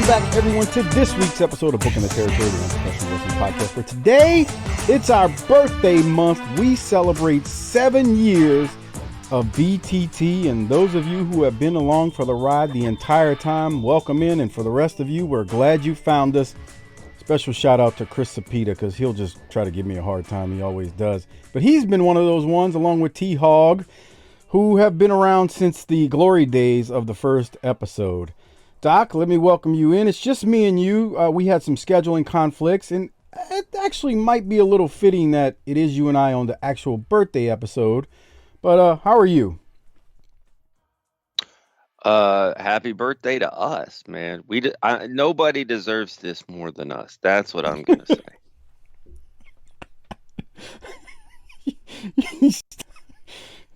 back, everyone, to this week's episode of Booking the Territory, the Unprofessional Wrestling Podcast. For today, it's our birthday month. We celebrate 7 years of BTT, and those of you who have been along for the ride the entire time, welcome in. And for the rest of you, we're glad you found us. Special shout out to Chris Sapita, because he'll just try to give me a hard time. He always does. But he's been one of those ones, along with T-Hog, who have been around since the glory days of the first episode. Doc, let me welcome you in. It's just me and you. We had some scheduling conflicts, and it actually might be a little fitting that it is you and I on the actual birthday episode. But how are you? Happy birthday to us, man. Nobody deserves this more than us. That's what I'm gonna say.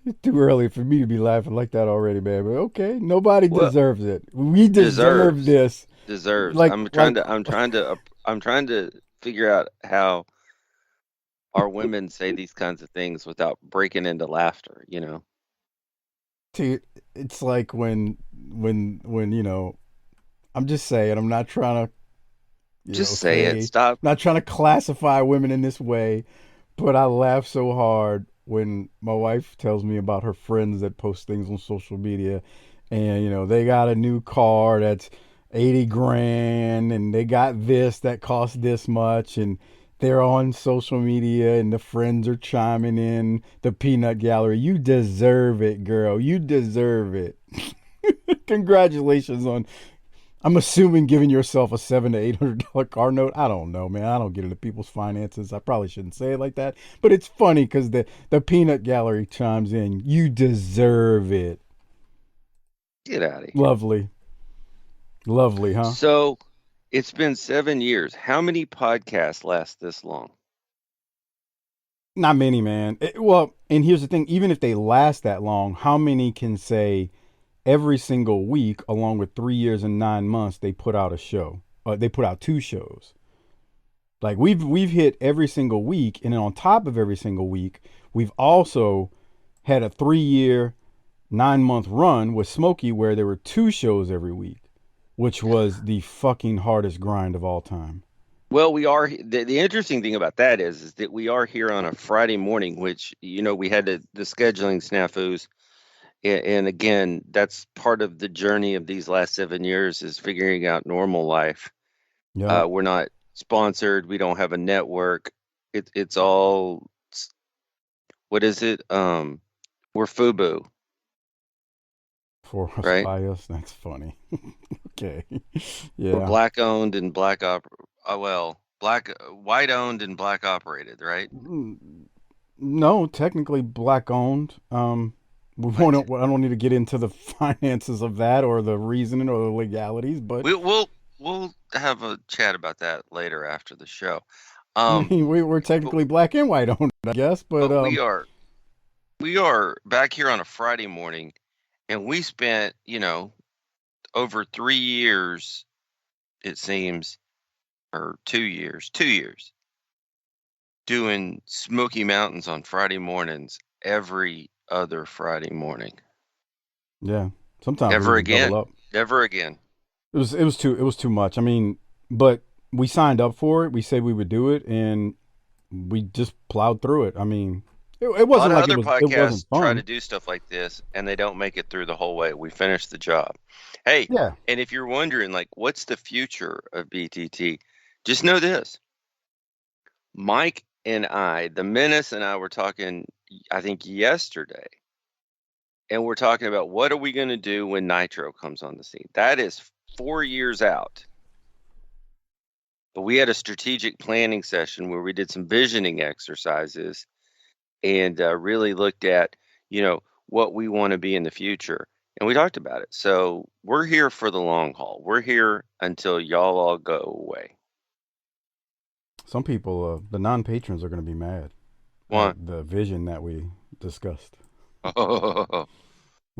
It's too early for me to be laughing like that already, man. But okay, nobody deserves it. We deserve this. Deserves. I'm trying to figure out how our women say these kinds of things without breaking into laughter. You know. It's like when you know, I'm just saying. I'm not trying to say it. Stop. Not trying to classify women in this way, but I laugh so hard when my wife tells me about her friends that post things on social media, and you know, they got a new car that's 80 grand, and they got this that costs this much, and they're on social media, and the friends are chiming in the peanut gallery. You deserve it, girl. You deserve it. Congratulations on, I'm assuming, giving yourself a $700 to $800 car note. I don't know, man. I don't get into people's finances. I probably shouldn't say it like that, but it's funny because the peanut gallery chimes in. You deserve it. Get out of here. Lovely, huh? So it's been 7 years. How many podcasts last this long? Not many, man. Well, and here's the thing. Even if they last that long, how many can say every single week, along with 3 years and 9 months, they put out a show? They put out 2 shows. Like we've hit every single week, and then on top of every single week, we've also had a 3-year, 9-month run with Smokey where there were 2 shows every week, which was the fucking hardest grind of all time. Well, we are. The interesting thing about that is that we are here on a Friday morning, which, you know, we had the scheduling snafus. And again, that's part of the journey of these last 7 years is figuring out normal life. Yeah. We're not sponsored. We don't have a network. It's all, what is it? We're FUBU. For us, right? by us. That's funny. Okay. Yeah. We're black owned and white owned and black operated, right? No, technically black owned. I don't need to get into the finances of that or the reasoning or the legalities, but we'll have a chat about that later after the show. I mean, we're technically black and white owned, I guess, but we are back here on a Friday morning, and we spent, you know, over 3 years, it seems, or 2 years, doing Smoky Mountains on Friday mornings every other Friday morning. Yeah, sometimes never we again. Double up. Never again. It was too much. I mean, but we signed up for it. We said we would do it, and we just plowed through it. I mean, it wasn't like other podcasts it wasn't fun. try to do stuff like this, and they don't make it through the whole way. We finish the job. Hey, yeah. And if you're wondering, like, what's the future of BTT? Just know this: Mike and I, the Menace and I, were talking, I think, yesterday, and we're talking about what are we going to do when Nitro comes on the scene. That is 4 years out. But we had a strategic planning session where we did some visioning exercises and really looked at, you know, what we want to be in the future. And we talked about it. So we're here for the long haul. We're here until y'all all go away. Some people, the non-patrons, are going to be mad. Why? The vision that we discussed with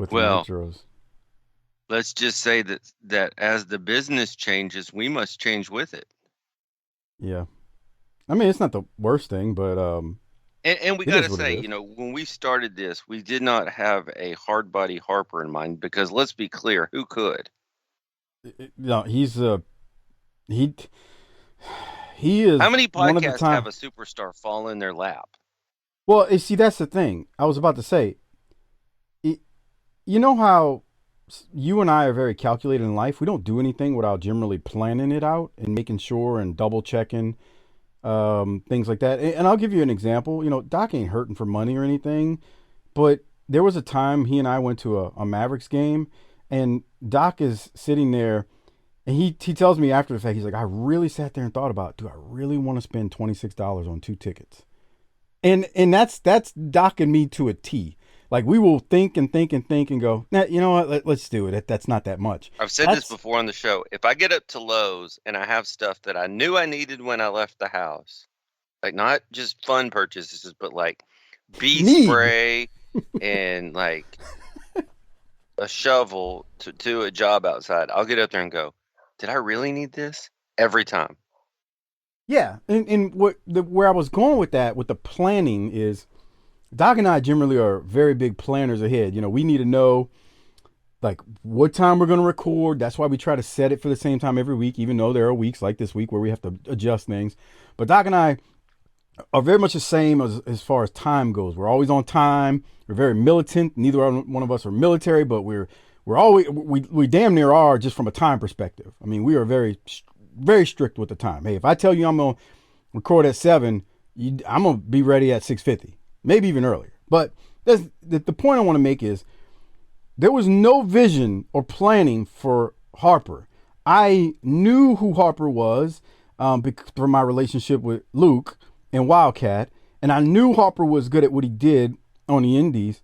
Nitros. Let's just say that as the business changes, we must change with it. Yeah. I mean, it's not the worst thing, but and we got to say, you know, when we started this, we did not have a hard body Harper in mind, because let's be clear, who could? No, he's he he How is many one of the podcasts have time. a superstar fall in their lap? Well, see, that's the thing. I was about to say, it, you know how you and I are very calculated in life. We don't do anything without generally planning it out and making sure and double checking things like that. And I'll give you an example. Doc ain't hurting for money or anything, but there was a time he and I went to a Mavericks game, and Doc is sitting there, and he tells me after the fact, he's like, I really sat there and thought about, do I really want to spend $26 on 2 tickets? And that's Doc and me to a T. Like, we will think and think and think and go, nah, you know what? Let's do it. That's not that much. I've said this That's before on the show. If I get up to Lowe's and I have stuff that I knew I needed when I left the house, like not just fun purchases, but like bee need. spray and like a shovel to a job outside, I'll get up there and go, did I really need this? Every time. Yeah, and where I was going with that, with the planning, is Doc and I generally are very big planners ahead. We need to know like what time we're going to record. That's why we try to set it for the same time every week, even though there are weeks like this week where we have to adjust things. But Doc and I are very much the same as far as time goes. We're always on time. We're very militant. Neither one of us are military, but we're always we damn near are, just from a time perspective. I mean, we are very strict with the time. Hey, if I tell you I'm gonna record at 7, I'm gonna be ready at 6:50, maybe even earlier. But the point I want to make is there was no vision or planning for Harper. I knew who Harper was from my relationship with Luke and Wildcat, and I knew Harper was good at what he did on the Indies,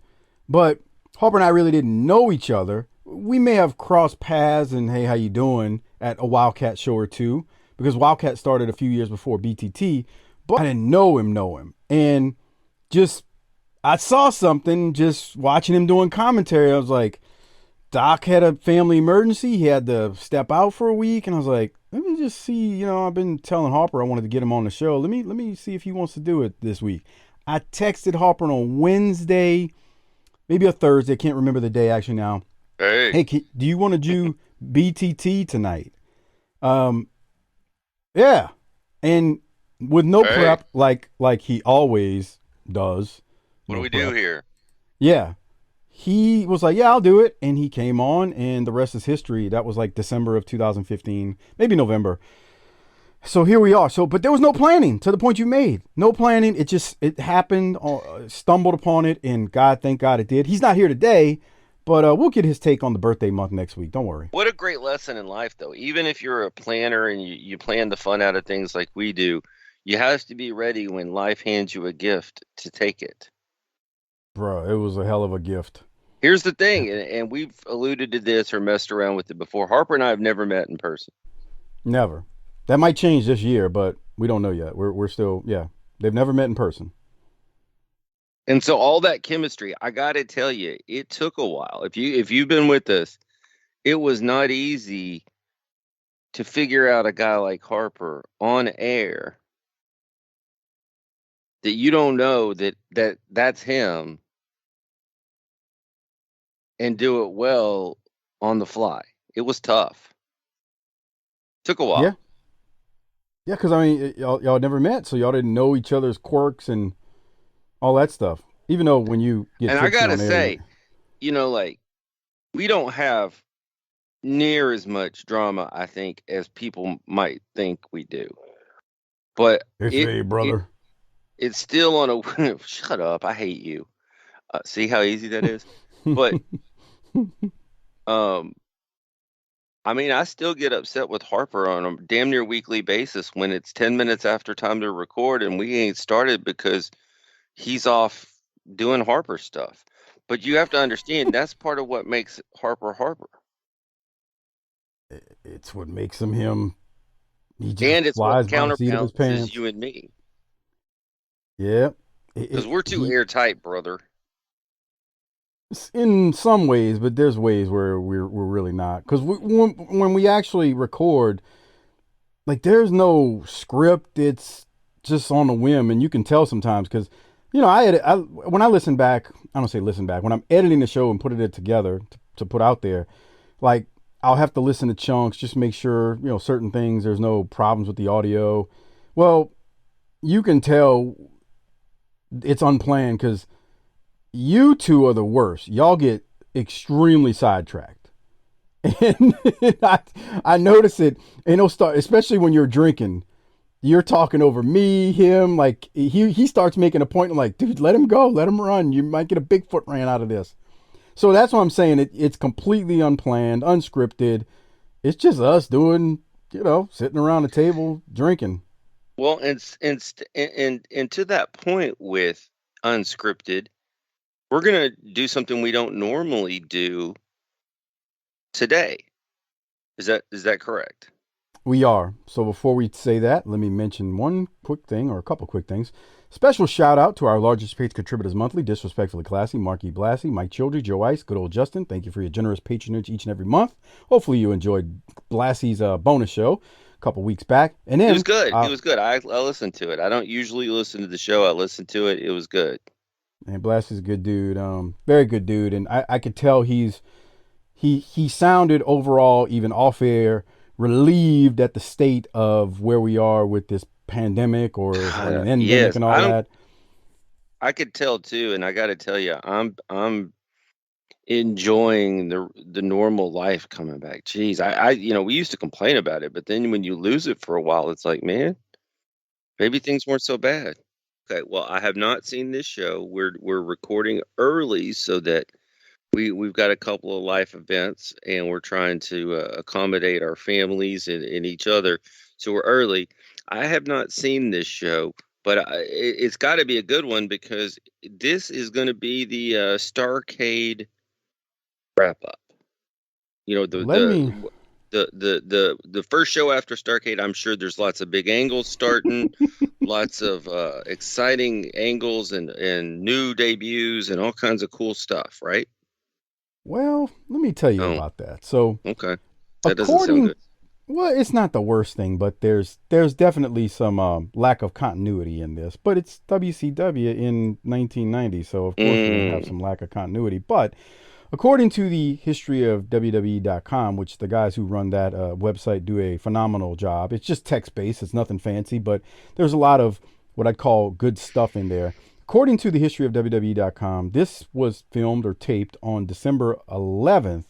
but Harper and I really didn't know each other. We may have crossed paths and, hey, how you doing, at a Wildcat show or two, because Wildcat started a few years before BTT, but I didn't know him. And just, I saw something just watching him doing commentary. I was like, Doc had a family emergency. He had to step out for a week, and I was like, let me just see. I've been telling Harper I wanted to get him on the show. Let me see if he wants to do it this week. I texted Harper on Wednesday, maybe a Thursday. Can't remember the day actually now. Hey, Hey, do you want to do BTT tonight? Um, yeah, and with no hey, prep, like he always does. what do No we do prep. here? Yeah, he was like, yeah, I'll do it. And he came on, and the rest is history. That was like December of 2015, maybe November. So here we are. But there was no planning, to the point you made. No planning. It happened, stumbled upon it, and thank God it did. He's not here today, but we'll get his take on the birthday month next week. Don't worry. What a great lesson in life, though. Even if you're a planner and you plan the fun out of things like we do, you have to be ready when life hands you a gift to take it. Bro, it was a hell of a gift. Here's the thing, and we've alluded to this or messed around with it before. Harper and I have never met in person. Never. That might change this year, but we don't know yet. We're still, yeah. They've never met in person. And so all that chemistry, I got to tell you, it took a while. If you've been with us, it was not easy to figure out a guy like Harper on air that you don't know that's him and do it well on the fly. It was tough. Took a Yeah. while. Yeah, because I mean, y'all never met, so y'all didn't know each other's quirks and all that stuff. Even though when you get And I tipsy got to on air, say, like we don't have near as much drama, I think, as people might think we do. But it's hey, brother. it's still on a shut up. I hate you. See how easy that is? But um I mean, I still get upset with Harper on a damn near weekly basis when it's 10 minutes after time to record and we ain't started because he's off doing Harper stuff. But you have to understand that's part of what makes Harper Harper. It's what makes him him. He just And it's what flies by the seat of his counterbalances pants. you and me. Yeah. Because we're too airtight, brother. In some ways, but there's ways where we're really not. Because when we actually record, like, there's no script. It's just on a whim, and you can tell sometimes because, when I listen back, I don't say listen back. When I'm editing the show and putting it together to put out there, like, I'll have to listen to chunks, just make sure, certain things, there's no problems with the audio. Well, you can tell it's unplanned because you two are the worst. Y'all get extremely sidetracked. And I notice it, and it'll start, especially when you're drinking. You're talking over me, him, like he starts making a point. I'm like, dude, let him go, let him run. You might get a Bigfoot ran out of this. So that's what I'm saying. It's completely unplanned, unscripted. It's just us doing, sitting around the table drinking. Well, and to that point with unscripted, we're gonna do something we don't normally do today. Is that correct? We are. So before we say that, let me mention one quick thing, or a couple quick things. Special shout out to our largest page contributors monthly, Disrespectfully Classy, Marky Blassie, Mike Childry, Joe Ice, good old Justin. Thank you for your generous patronage each and every month. Hopefully you enjoyed Blassie's bonus show a couple weeks back. And then It was good. It was good. I listened to it. I don't usually listen to the show. I listened to it. It was good. and Blassie's a good dude, very good dude, and I could tell he sounded overall, even off air, relieved at the state of where we are with this pandemic or an endemic Yes, and all that. I could tell too, and I got to tell you, I'm enjoying the normal life coming back. Jeez, we used to complain about it, but then when you lose it for a while, it's like, man, maybe things weren't so bad. Okay, well, I have not seen this show. We're recording early so that we've got a couple of life events, and we're trying to accommodate our families and each other. So we're early. I have not seen this show, but it's got to be a good one because this is going to be the Starcade wrap up. You know, Let me the first show after Starcade. I'm sure there's lots of big angles starting, lots of exciting angles and new debuts and all kinds of cool stuff, right? let me tell you Oh, about that. So okay. That doesn't sound according good. well, it's not the worst thing, but there's definitely some lack of continuity in this. But it's WCW in 1990, so of course you're gonna have Mm, some lack of continuity. But according to the history of WWE.com, which the guys who run that website do a phenomenal job, it's just text based, it's nothing fancy, but there's a lot of what I'd call good stuff in there. According to the history of WWE.com, this was filmed or taped on December 11th.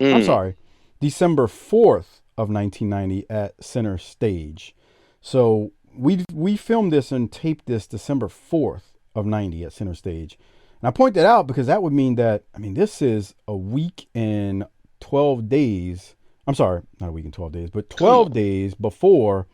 I'm mm. sorry, December 4th of 1990 at Center Stage. So we filmed this and taped this December 4th of 90 at Center Stage. And I point that out because that would mean that, this is a week and 12 days. I'm sorry, not a week and 12 days, but Come 12 on. days before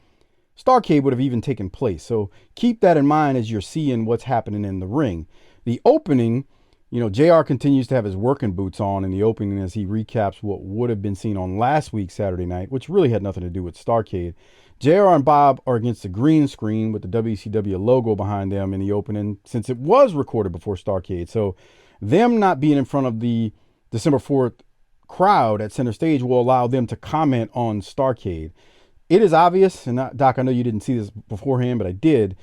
Starcade would have even taken place. So keep that in mind as you're seeing what's happening in the ring. The opening, JR continues to have his working boots on in the opening as he recaps what would have been seen on last week's Saturday night, which really had nothing to do with Starcade. JR and Bob are against the green screen with the WCW logo behind them in the opening since it was recorded before Starcade. So them not being in front of the December 4th crowd at Center Stage will allow them to comment on Starcade. It is obvious, and Doc, I know you didn't see this beforehand, but I did.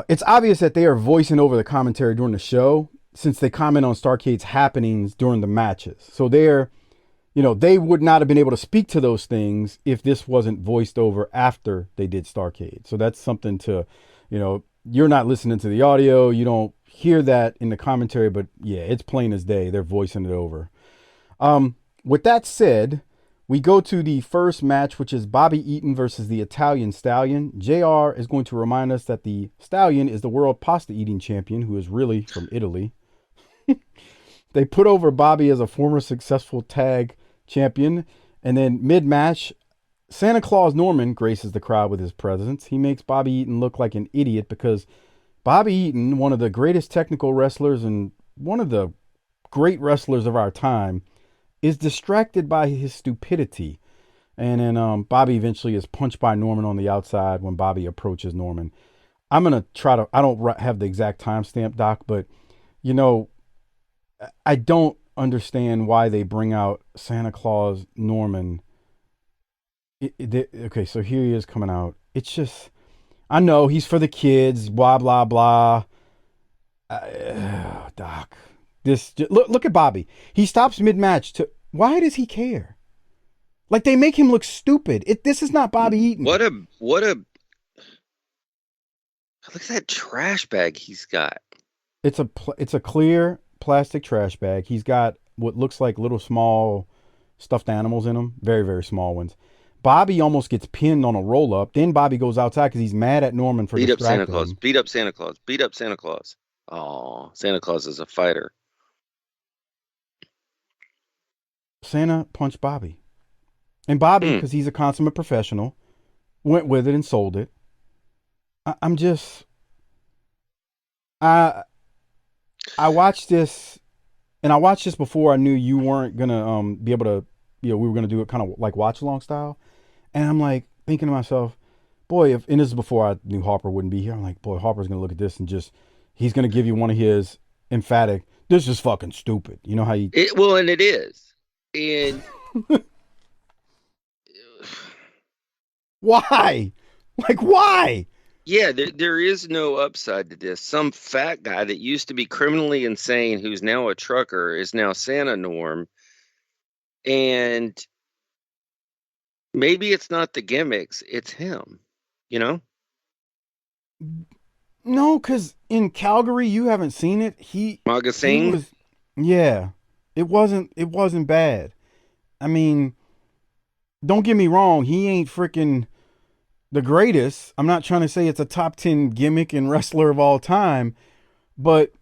It's obvious that they are voicing over the commentary during the show since they comment on Starcade's happenings during the matches. So they would not have been able to speak to those things if this wasn't voiced over after they did Starcade. So that's something to, you're not listening to the audio. You don't hear that in the commentary, but yeah, it's plain as day. They're voicing it over. With that said, we go to the first match, which is Bobby Eaton versus the Italian Stallion. JR is going to remind us that the Stallion is the world pasta eating champion, who is really from Italy. They put over Bobby as a former successful tag champion. And then mid-match, Santa Claus Norman graces the crowd with his presence. He makes Bobby Eaton look like an idiot because Bobby Eaton, one of the greatest technical wrestlers and one of the great wrestlers of our time, is distracted by his stupidity. And then Bobby eventually is punched by Norman on the outside when Bobby approaches Norman. I'm going to try to, I don't have the exact timestamp, Doc, but, I don't understand why they bring out Santa Claus Norman. Okay, so here he is coming out. It's just, I know he's for the kids, blah, blah, blah. Doc, look at Bobby. He stops mid-match why does he care? Like they make him look stupid. This is not Bobby Eaton. What a look at that trash bag he's got. It's a clear plastic trash bag. He's got what looks like little small stuffed animals in them, very very small ones. Bobby almost gets pinned on a roll up. Then Bobby goes outside because he's mad at Norman for Beat up Santa distracting Claus. him. Beat up Santa Claus. Beat up Santa Claus. Oh, Santa Claus is a fighter. Santa punched Bobby, and Bobby, because he's a consummate professional, went with it and sold it. I'm just, I watched this, and I watched this before I knew you weren't gonna be able to, we were gonna do it kind of like watch along style, and I'm like thinking to myself, boy, and this is before I knew Harper wouldn't be here. I'm like, boy, Harper's gonna look at this and he's gonna give you one of his emphatic, this is fucking stupid. You know how you? And it is, and why? Like why? Yeah, there is no upside to this. Some fat guy that used to be criminally insane, who's now a trucker, is now Santa Norm. And maybe it's not the gimmicks, it's him, you know? No, because in Calgary, you haven't seen it. He was, yeah, it wasn't bad. I mean, don't get me wrong, he ain't freaking the greatest. I'm not trying to say it's a top 10 gimmick and wrestler of all time, but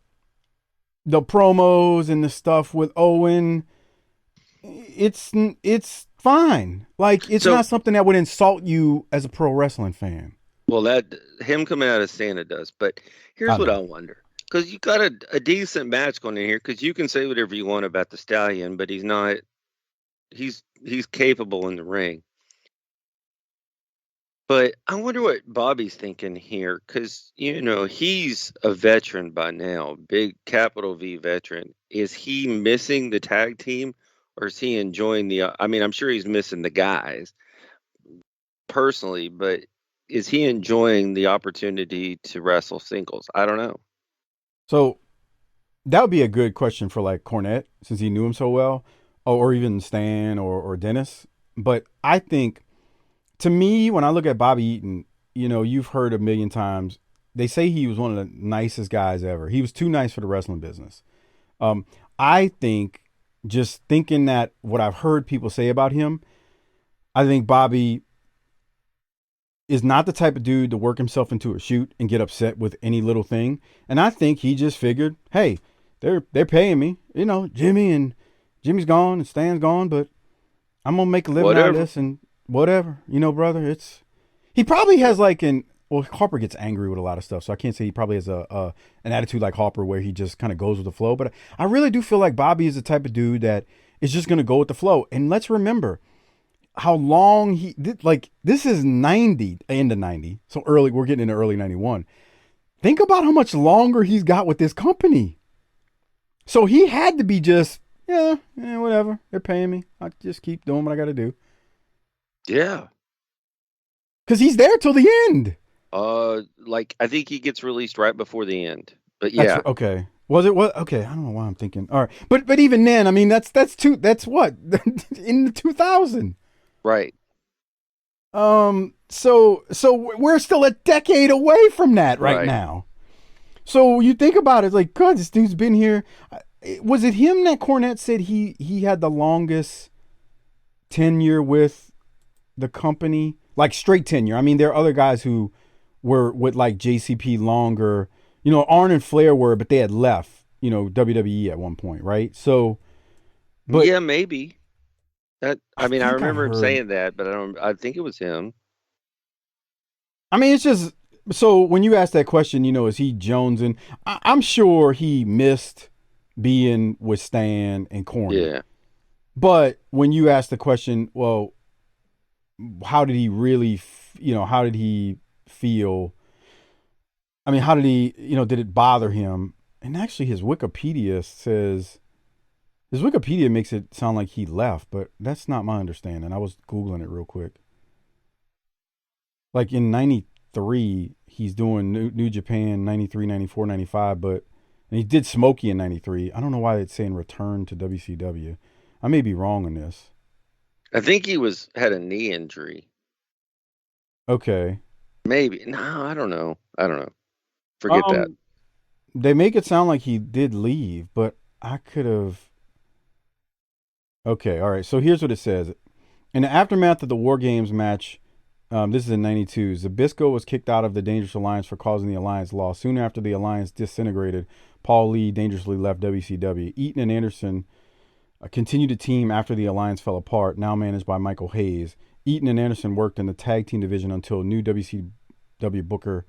the promos and the stuff with Owen, it's fine. Like, it's not something that would insult you as a pro wrestling fan. Well, that him coming out of Santa does. But here's what I wonder. Because you got a decent match going in here, because you can say whatever you want about the Stallion, but he's not, he's capable in the ring. But I wonder what Bobby's thinking here, because, he's a veteran by now, big capital V veteran. Is he missing the tag team, or is he enjoying I'm sure he's missing the guys personally, but is he enjoying the opportunity to wrestle singles? I don't know. So that would be a good question for like Cornette, since he knew him so well, or even Stan or Dennis. But I think, to me, when I look at Bobby Eaton, you've heard a million times, they say he was one of the nicest guys ever. He was too nice for the wrestling business. I think, just thinking that what I've heard people say about him, I think Bobby is not the type of dude to work himself into a shoot and get upset with any little thing. And I think he just figured, hey, they're paying me. Jimmy's gone and Stan's gone, but I'm gonna make a living out of this and whatever. Brother, he probably has Harper gets angry with a lot of stuff, so I can't say he probably has an attitude like Harper where he just kind of goes with the flow. But I really do feel like Bobby is the type of dude that is just gonna go with the flow. And let's remember how long he did. Like, this is 90, end of 90, so early. We're getting into early 91. Think about how much longer he's got with this company. So he had to be just, whatever. They're paying me. I just keep doing what I got to do. Yeah. Because he's there till the end. I think he gets released right before the end. But yeah. Okay. Was it what? Okay, I don't know why I'm thinking. All right. But even then, I mean, that's what? In the 2000. Right. So we're still a decade away from that right now. So you think about it, like, God, this dude's been here. Was it him that Cornette said he had the longest tenure with the company? Like, straight tenure. I mean, there are other guys who were with like JCP longer. Arn and Flair were, but they had left, WWE at one point, right? So, but yeah, maybe. I remember him saying that, but I think it was him. I mean, it's just, so when you ask that question, is he jonesing? I'm sure he missed being with Stan and Corny. Yeah. But when you ask the question, well, how did he really, how did he feel? I mean, how did he, did it bother him? And actually his Wikipedia makes it sound like he left, but that's not my understanding. I was Googling it real quick. Like in 93, he's doing New Japan, 93, 94, 95, and he did Smokey in 93. I don't know why it's saying return to WCW. I may be wrong on this. I think he had a knee injury. Okay. Maybe. No, I don't know. Forget that. They make it sound like he did leave, but I could have. Okay, all right. So here's what it says. In the aftermath of the War Games match, this is in '92, Zbyszko was kicked out of the Dangerous Alliance for causing the Alliance loss. Soon after the Alliance disintegrated, Paul Lee dangerously left WCW. Eaton and Anderson continued to team after the Alliance fell apart, now managed by Michael Hayes. Eaton and Anderson worked in the tag team division until new WCW booker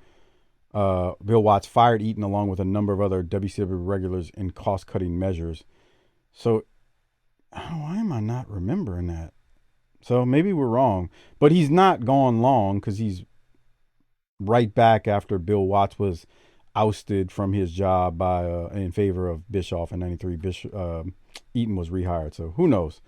Bill Watts fired Eaton along with a number of other WCW regulars in cost-cutting measures. So, why am I not remembering that? So maybe we're wrong, but he's not gone long because he's right back after Bill Watts was ousted from his job by in favor of Bischoff in '93. Eaton was rehired, so who knows?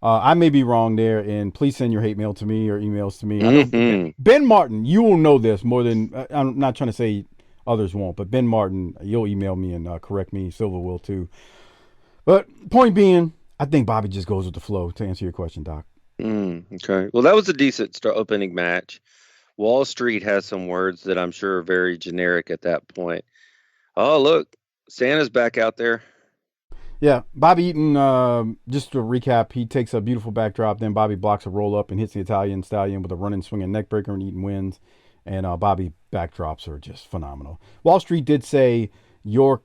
I may be wrong there, and please send your hate mail to me or emails to me. I know Ben Martin, you will know this more than I'm not trying to say others won't, but Ben Martin, you'll email me and correct me. Silva will too. But point being, I think Bobby just goes with the flow. To answer your question, Doc. Okay. Well, that was a decent opening match. Wall Street has some words that I'm sure are very generic at that point. Oh, look, Santa's back out there. Yeah, Bobby Eaton, just to recap, he takes a beautiful backdrop, then Bobby blocks a roll-up and hits the Italian Stallion with a running swinging neckbreaker, and Eaton wins. And Bobby backdrops are just phenomenal. Wall Street did say Wall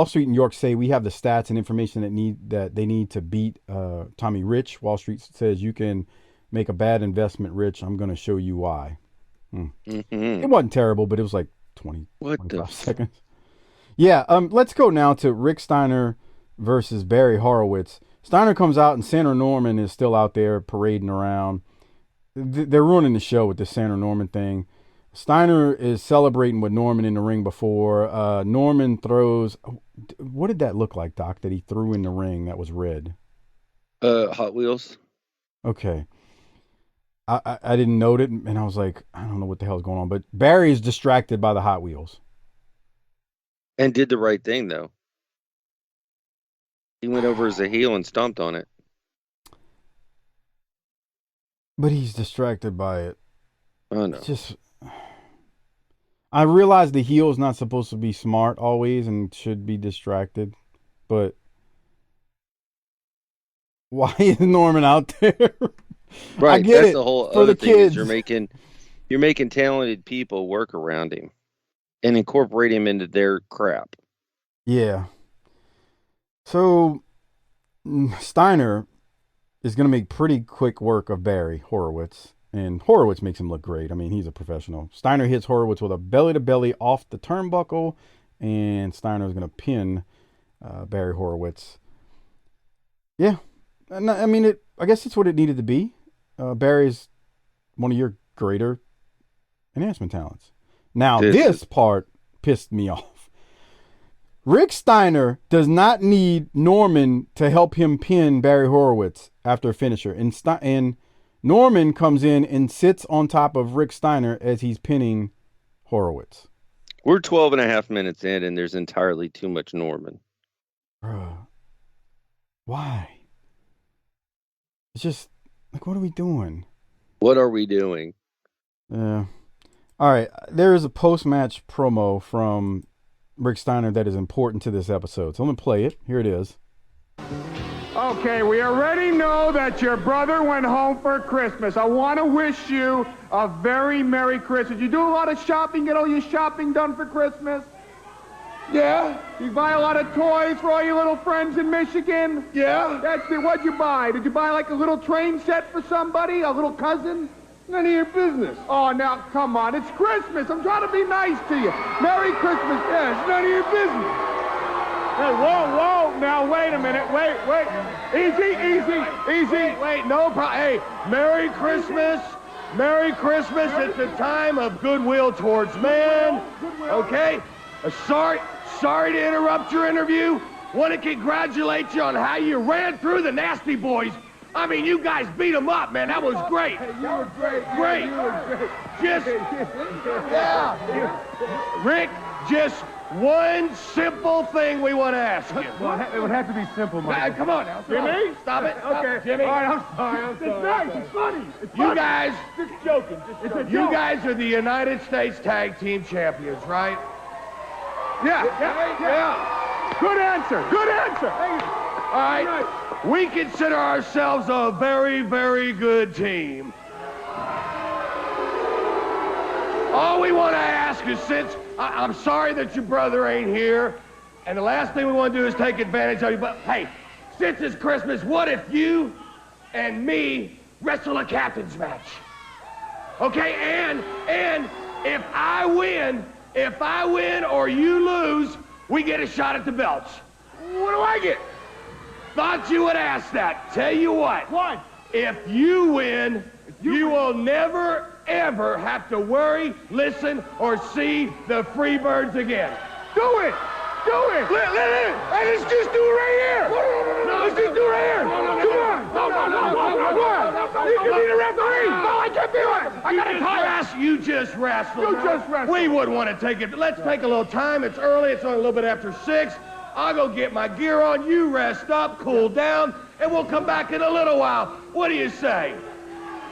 Street and York say we have the stats and information that they need to beat Tommy Rich. Wall Street says you can make a bad investment, Rich. I'm going to show you why. It wasn't terrible, but it was like 25 seconds. Yeah, let's go now to Rick Steiner versus Barry Horowitz. Steiner comes out and Sandra Norman is still out there parading around. They're ruining the show with this Sandra Norman thing. Steiner is celebrating with Norman in the ring before. Norman throws... What did that look like, Doc, that he threw in the ring that was red? Hot Wheels. Okay. I didn't note it, and I was like, I don't know what the hell's going on. But Barry is distracted by the Hot Wheels. And did the right thing, though. He went over as a heel and stomped on it. But he's distracted by it. Oh, no. It's just... I realize the heel's not supposed to be smart always and should be distracted, but why is Norman out there? Right, I get that's it. the whole For other the thing kids. is you're making talented people work around him and incorporate him into their crap. Yeah. So Steiner is going to make pretty quick work of Barry Horowitz. And Horowitz makes him look great. I mean, he's a professional. Steiner hits Horowitz with a belly-to-belly off the turnbuckle. And Steiner is going to pin Barry Horowitz. Yeah. I mean, I guess it's what it needed to be. Barry's one of your greater enhancement talents. Now, this part pissed me off. Rick Steiner does not need Norman to help him pin Barry Horowitz after a finisher. And Norman comes in and sits on top of Rick Steiner as he's pinning Horowitz. We're 12 and a half minutes in, and there's entirely too much Norman. Bruh. Why? It's just, like, what are we doing? What are we doing? Yeah. All right. There is a post-match promo from Rick Steiner that is important to this episode. So I'm going to play it. Here it is. Okay, we already know that your brother went home for Christmas. I want to wish you a very Merry Christmas. You do a lot of shopping, get all your shopping done for Christmas? Yeah. You buy a lot of toys for all your little friends in Michigan? Yeah. That's it. What'd you buy? Did you buy like a little train set for somebody? A little cousin? None of your business. Oh, now, come on. It's Christmas. I'm trying to be nice to you. Merry Christmas. Yeah, it's none of your business. Hey, whoa. Now, wait a minute. Wait. Easy. Wait, no problem. Hey, Merry Christmas. Merry Christmas. It's a time of goodwill towards man. Okay? Sorry to interrupt your interview. Want to congratulate you on how you ran through the Nasty Boys. I mean, you guys beat them up, man. That was great. You were great. Great. You were great. Yeah. Rick, just one simple thing we want to ask you. Well, it would have to be simple, Mike. Come on now. Jimmy? Stop it. Okay. Jimmy. All right, I'm sorry. It's nice. It's funny. It's funny. You guys, Just joking. It's a joke. you guys are the United States Tag Team Champions, right? Yeah. Good answer. Good answer. All right. We consider ourselves a very, very good team. All we want to ask is, since I'm sorry that your brother ain't here, and the last thing we want to do is take advantage of you, but hey, since it's Christmas, what if you and me wrestle a captain's match? Okay, and if I win or you lose, we get a shot at the belts. What do I get? Thought you would ask that. Tell you what. What? If you win, you will never, ever have to worry, listen, or see the Freebirds again. Do it. Do it. Hey, let's just do it right here. No, let's just do it right here. Come on. You can be the referee. No, I can't be it. I got to tell you. You just wrestled. You just wrestled. We wouldn't want to take it. Let's take a little time. It's early. It's only a little bit after 6. I'll go get my gear on. You rest up, cool down, and we'll come back in a little while. What do you say?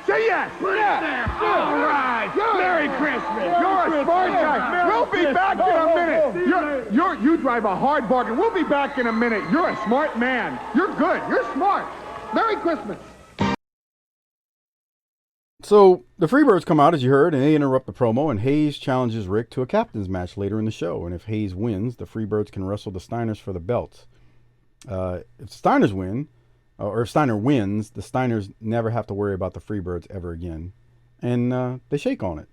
Say yes. Yeah. All right. Merry Christmas. You're a smart guy. We'll be back in a minute. You drive a hard bargain. We'll be back in a minute. You're a smart man. You're good. You're smart. Merry Christmas. So the Freebirds come out, as you heard, and they interrupt the promo, and Hayes challenges Rick to a captain's match later in the show. And if Hayes wins, the Freebirds can wrestle the Steiners for the belts. If Steiners win, or if Steiner wins, the Steiners never have to worry about the Freebirds ever again. And they shake on it.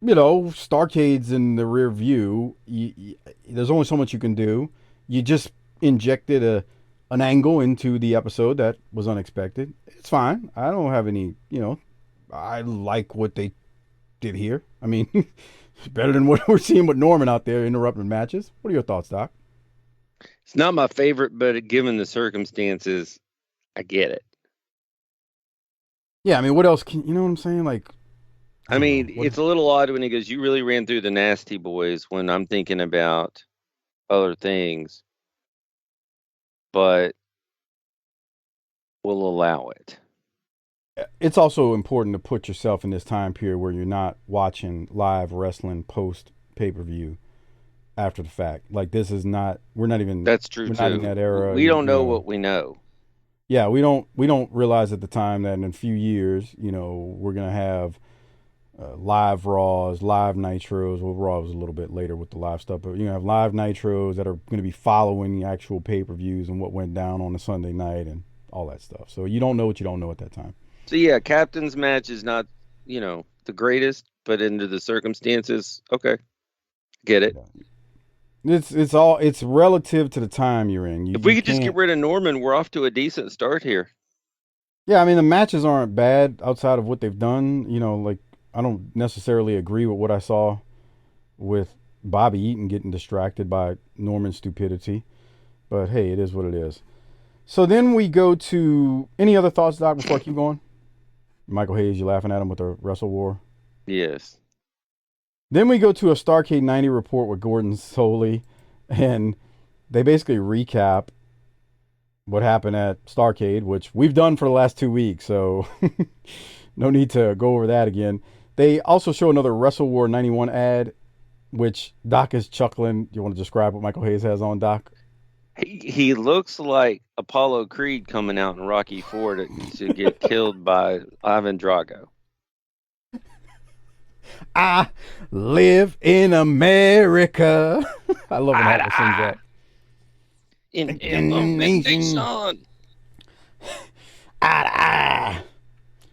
Starcade's in the rear view. There's only so much you can do. You just injected an angle into the episode that was unexpected. It's fine. I don't have any, I like what they did here. I mean, it's better than what we're seeing with Norman out there interrupting matches. What are your thoughts, Doc? It's not my favorite, but given the circumstances, I get it. Yeah, I mean, what else can, you know what I'm saying? Like, it's a little odd when he goes, you really ran through the Nasty Boys, when I'm thinking about other things, but we'll allow it. It's also important to put yourself in this time period where you're not watching live wrestling post pay-per-view after the fact. Like, this is not, we're not even, that's true, we're too. not in that era. We don't know what we know. Yeah, we don't realize at the time that in a few years, we're going to have live Raws, live Nitros. Well, Raw was a little bit later with the live stuff, but have live Nitros that are going to be following the actual pay-per-views and what went down on a Sunday night and all that stuff. So you don't know what you don't know at that time. So yeah, captain's match is not, the greatest, but under the circumstances, okay, get it. It's relative to the time you're in. If we could just get rid of Norman, we're off to a decent start here. Yeah, I mean, the matches aren't bad outside of what they've done. I don't necessarily agree with what I saw with Bobby Eaton getting distracted by Norman's stupidity. But hey, it is what it is. So then we go to, any other thoughts, Doc, before I keep going? Michael Hayes, you laughing at him with the Wrestle War? Yes. Then we go to a Starrcade 90 report with Gordon Soley, and they basically recap what happened at Starrcade, which we've done for the last 2 weeks, so no need to go over that again. They also show another Wrestle War 91 ad, which Doc is chuckling. Do you want to describe what Michael Hayes has on, Doc? He looks like Apollo Creed coming out in Rocky IV to get killed by Ivan Drago. I live in America. I love when Harper sings that. In the nation.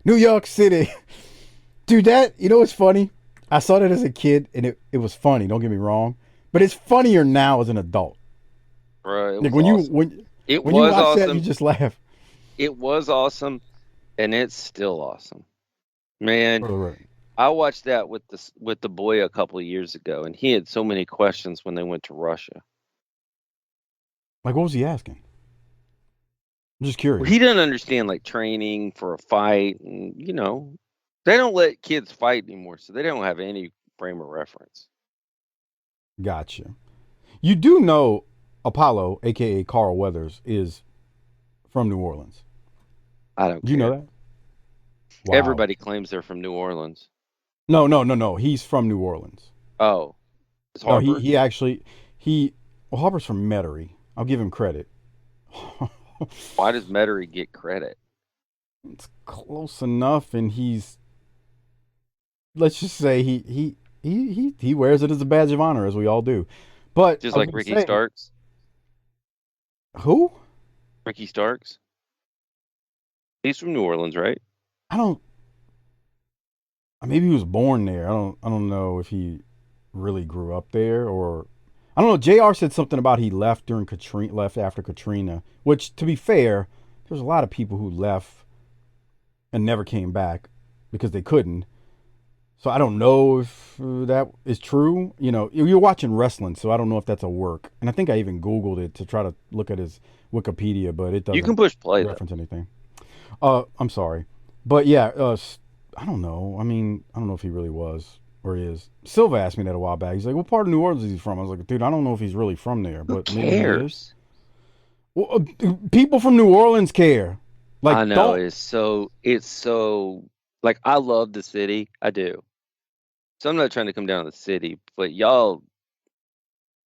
New York City. Dude, what's funny? I saw that as a kid, and it was funny, don't get me wrong. But it's funnier now as an adult. Right. Like when awesome. you watch awesome. That, you just laugh. It was awesome, and it's still awesome. Man, right. I watched that with the boy a couple of years ago, and he had so many questions when they went to Russia. Like, what was he asking? I'm just curious. Well, he didn't understand, like, training for a fight, and, they don't let kids fight anymore, so they don't have any frame of reference. Gotcha. You do know Apollo, aka Carl Weathers, is from New Orleans. I don't Do you know care. that? Wow. Everybody claims they're from New Orleans. No. He's from New Orleans. Oh, it's No, Harper. well, Harper's from Metairie. I'll give him credit. Why does Metairie get credit? It's close enough, and let's just say he wears it as a badge of honor, as we all do. But Just like Ricky Starks. Who? Ricky Starks. He's from New Orleans, right? I don't. Maybe he was born there. I don't know if he really grew up there, or I don't know. JR said something about he left after Katrina, which, to be fair, there's a lot of people who left and never came back because they couldn't. So I don't know if that is true. You know, you're watching wrestling, so I don't know if that's a work. And I think I even Googled it to try to look at his Wikipedia, but it doesn't You can push play reference anything. I'm sorry. But yeah, I don't know. I mean, I don't know if he really was or is. Silva asked me that a while back. He's like, what part of New Orleans is he from? I was like, dude, I don't know if he's really from there, but maybe he is. Well, people from New Orleans care. Like, I know, it's so like, I love the city. I do. So I'm not trying to come down to the city, but y'all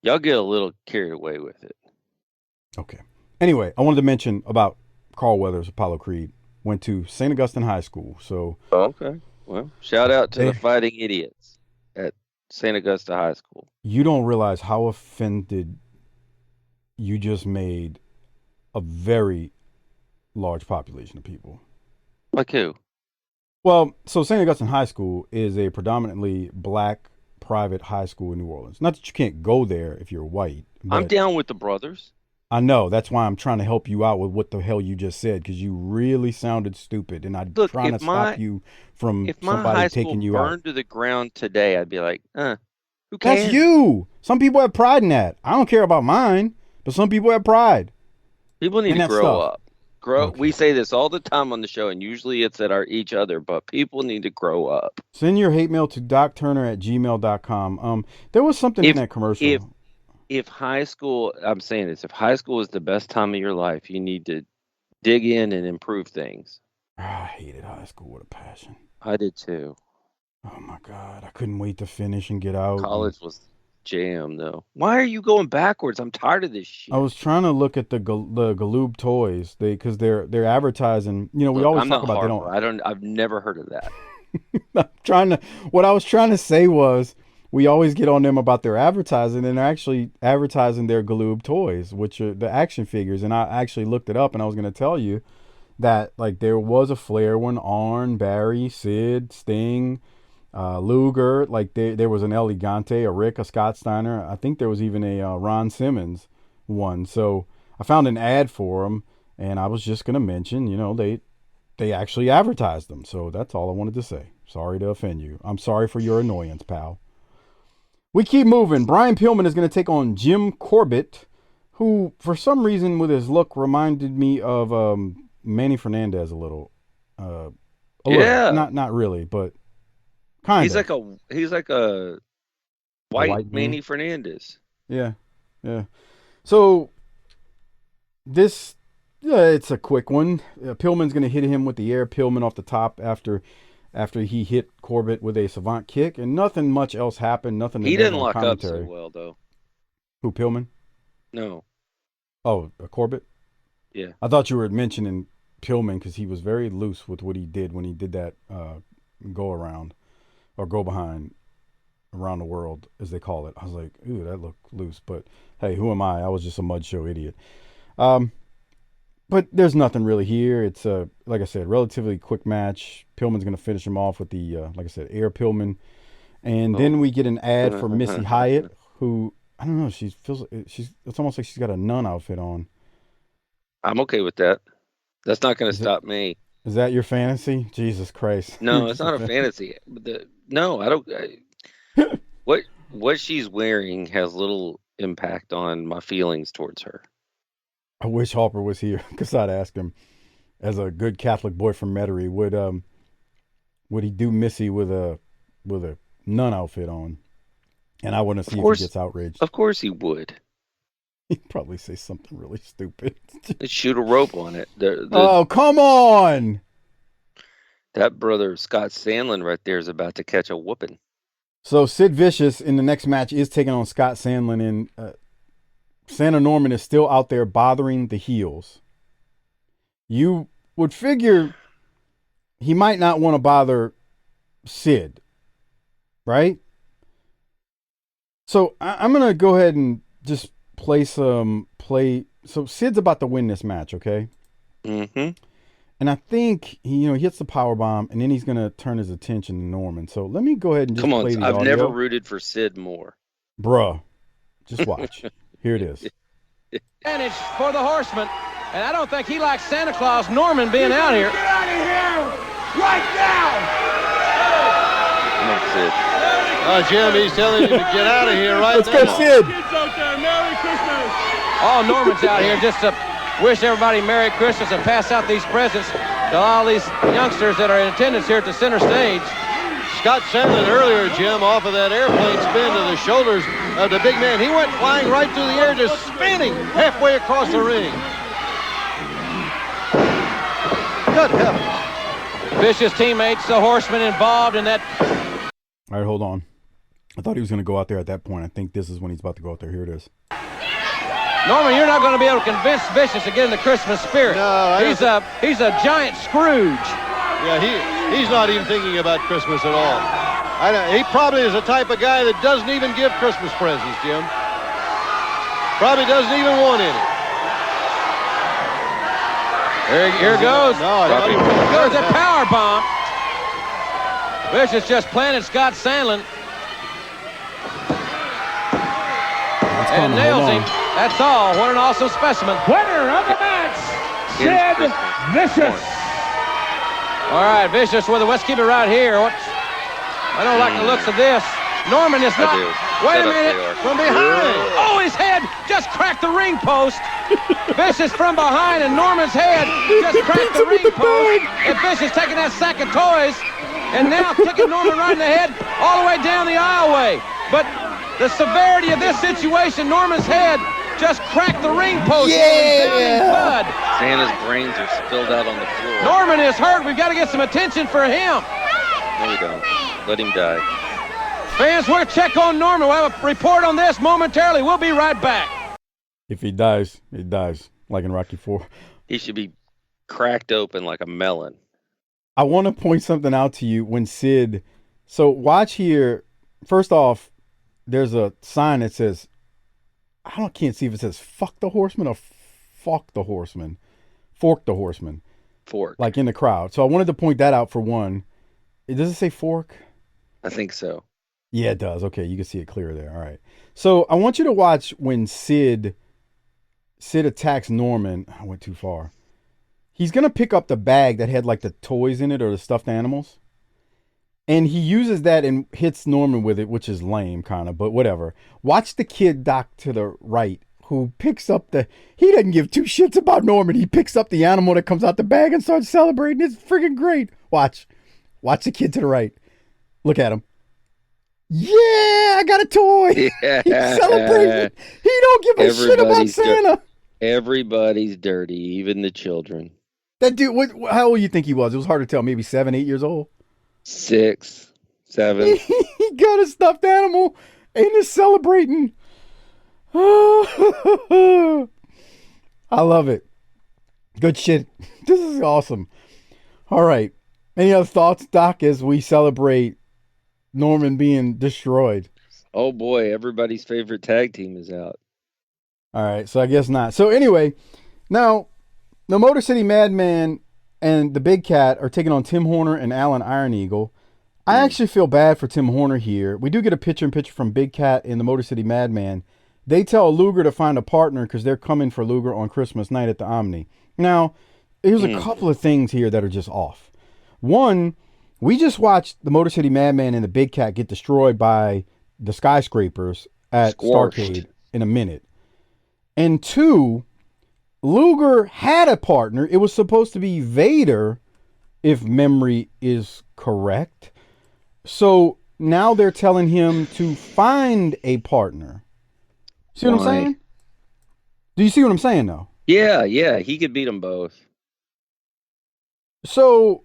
get a little carried away with it. Okay. Anyway, I wanted to mention about Carl Weathers, Apollo Creed. Went to St. Augustine High School. So okay. Well, shout out to the Fighting Idiots at St. Augusta High School. You don't realize how offended you just made a very large population of people. Like who? Well, so St. Augustine High School is a predominantly black private high school in New Orleans. Not that you can't go there if you're white. I'm down with the brothers. I know. That's why I'm trying to help you out with what the hell you just said, because you really sounded stupid, and I'm trying to stop you from somebody taking you out. If my high school burned to the ground today, I'd be like, who cares? That's you. Some people have pride in that. I don't care about mine, but some people have pride. People need to grow up. Okay. We say this all the time on the show, and usually it's at each other, but people need to grow up. Send your hate mail to docturner@gmail.com. There was something in that commercial. If high school, I'm saying this, if high school is the best time of your life, you need to dig in and improve things. I hated high school with a passion. I did too. Oh my God. I couldn't wait to finish and get out. College was jam though. Why are you going backwards? I'm tired of this shit. I was trying to look at the Galoob toys, because they're advertising. You know, we always talk about Harper. I've never heard of that. What I was trying to say was, we always get on them about their advertising, and they're actually advertising their Galoob toys, which are the action figures. And I actually looked it up, and I was going to tell you that, like, there was a Flair one, Arn, Barry, Sid, Sting, Luger. Like, there was an El Gigante, a Rick, a Scott Steiner. I think there was even a Ron Simmons one. So I found an ad for them, and I was just going to mention, you know, they actually advertised them. So that's all I wanted to say. Sorry to offend you. I'm sorry for your annoyance, pal. We keep moving. Brian Pillman is going to take on Jim Corbett, who, for some reason, with his look, reminded me of Manny Fernandez a little. Little. Not really, but kind of. He's like a white Manny Fernandez. Yeah. So this, it's a quick one. Pillman's going to hit him with the air Pillman off the top after he hit Corbett with a savant kick, and nothing much else happened. He didn't lock up so well, though. Who, Pillman? No. Oh, Corbett? Yeah. I thought you were mentioning Pillman because he was very loose with what he did when he did that go around or go behind around the world, as they call it. I was like, ooh, that looked loose. But hey, who am I? I was just a mud show idiot. But there's nothing really here. It's like I said, relatively quick match. Pillman's going to finish him off with the, like I said, air Pillman. And then we get an ad for Missy Hyatt, who, I don't know, it's almost like she's got a nun outfit on. I'm okay with that. That's not going to stop me. Is that your fantasy? Jesus Christ. No, it's not a fantasy. No, I don't. What she's wearing has little impact on my feelings towards her. I wish Harper was here because I'd ask him, as a good Catholic boy from Metairie, would he do Missy with a nun outfit on? And I want to see if he gets outraged. Of course he would. He'd probably say something really stupid. Let's shoot a rope on it. Oh, come on! That brother Scott Sandlin right there is about to catch a whooping. So Sid Vicious in the next match is taking on Scott Sandlin, and Santa Norman is still out there bothering the heels. You would figure he might not want to bother Sid, right? So I'm going to go ahead and just play. So Sid's about to win this match, okay? Mm-hmm. And I think he hits the power bomb, and then he's going to turn his attention to Norman. So let me go ahead and just play the audio. I've never rooted for Sid more. Bruh, just watch. Here it is. Advantage for the Horseman, and I don't think he likes Santa Claus Norman being out here. Get out of here right now! Come on, Sid. Jim, he's telling you to get out of here right Let's now. go, Sid. Kids out there, Merry Christmas! Oh, Norman's out here just to wish everybody Merry Christmas and pass out these presents to all these youngsters that are in attendance here at the center stage. Scott Sandlin earlier, Jim, off of that airplane spin to the shoulders of the big man. He went flying right through the air, just spinning halfway across the ring. Good heavens. Vicious teammates, the Horseman involved in that. All right, hold on. I thought he was going to go out there at that point. I think this is when he's about to go out there. Here it is. Norman, you're not going to be able to convince Vicious to get in the Christmas spirit. No, he's a giant Scrooge. Yeah, he's not even thinking about Christmas at all. He probably is the type of guy that doesn't even give Christmas presents, Jim. Probably doesn't even want any. Here goes. No, There's a power bomb. Vicious just planted Scott Sandlin. And nails him. That's all. What an awesome specimen. Winner of the match, Sid Vicious. All right, Vicious with it. Let's keep it right here. I don't like the looks of this. Norman is not. Wait a minute. From behind. Oh, his head just cracked the ring post. Vicious from behind, and Norman's head just cracked the ring post. And Vicious taking that sack of toys, and now kicking Norman right in the head all the way down the aisleway. But the severity of this situation, Norman's head just cracked the ring post. Yeah. Santa's brains are spilled out on the floor. Norman is hurt. We've got to get some attention for him. No, we don't. Let him die. Fans, we'll check on Norman. We'll have a report on this momentarily. We'll be right back. If he dies, he dies, like in Rocky IV. He should be cracked open like a melon. I want to point something out to you when Sid. So watch here. First off, there's a sign that says, can't see if it says fuck the Horseman or fuck the Horseman. Fork the Horseman. Fork. Like in the crowd. So I wanted to point that out for one. Does it say fork? I think so. Yeah, it does. Okay, you can see it clear there. All right. So I want you to watch when Sid attacks Norman. I went too far. He's going to pick up the bag that had like the toys in it or the stuffed animals. And he uses that and hits Norman with it, which is lame kind of, but whatever. Watch the kid Doc to the right who picks up he doesn't give two shits about Norman. He picks up the animal that comes out the bag and starts celebrating. It's freaking great. Watch the kid to the right. Look at him. Yeah, I got a toy. Yeah. He's celebrating. He don't give a shit about Santa. Everybody's dirty, even the children. That dude, how old do you think he was? It was hard to tell. Maybe 7, 8 years old. 6, 7. He got a stuffed animal and is celebrating. I love it. Good shit. This is awesome. All right. Any other thoughts, Doc, as we celebrate Norman being destroyed? Oh boy, everybody's favorite tag team is out. All right, so I guess not. So anyway, now the Motor City Madman and the Big Cat are taking on Tim Horner and Alan Iron Eagle. I actually feel bad for Tim Horner here. We do get a picture-in-picture from Big Cat and the Motor City Madman. They tell Luger to find a partner because they're coming for Luger on Christmas night at the Omni. Now, there's a couple of things here that are just off. One, we just watched the Motor City Madman and the Big Cat get destroyed by the skyscrapers at Starrcade in a minute. And two, Luger had a partner. It was supposed to be Vader, if memory is correct. So now they're telling him to find a partner. See what I'm saying? Do you see what I'm saying, though? Yeah, he could beat them both. So,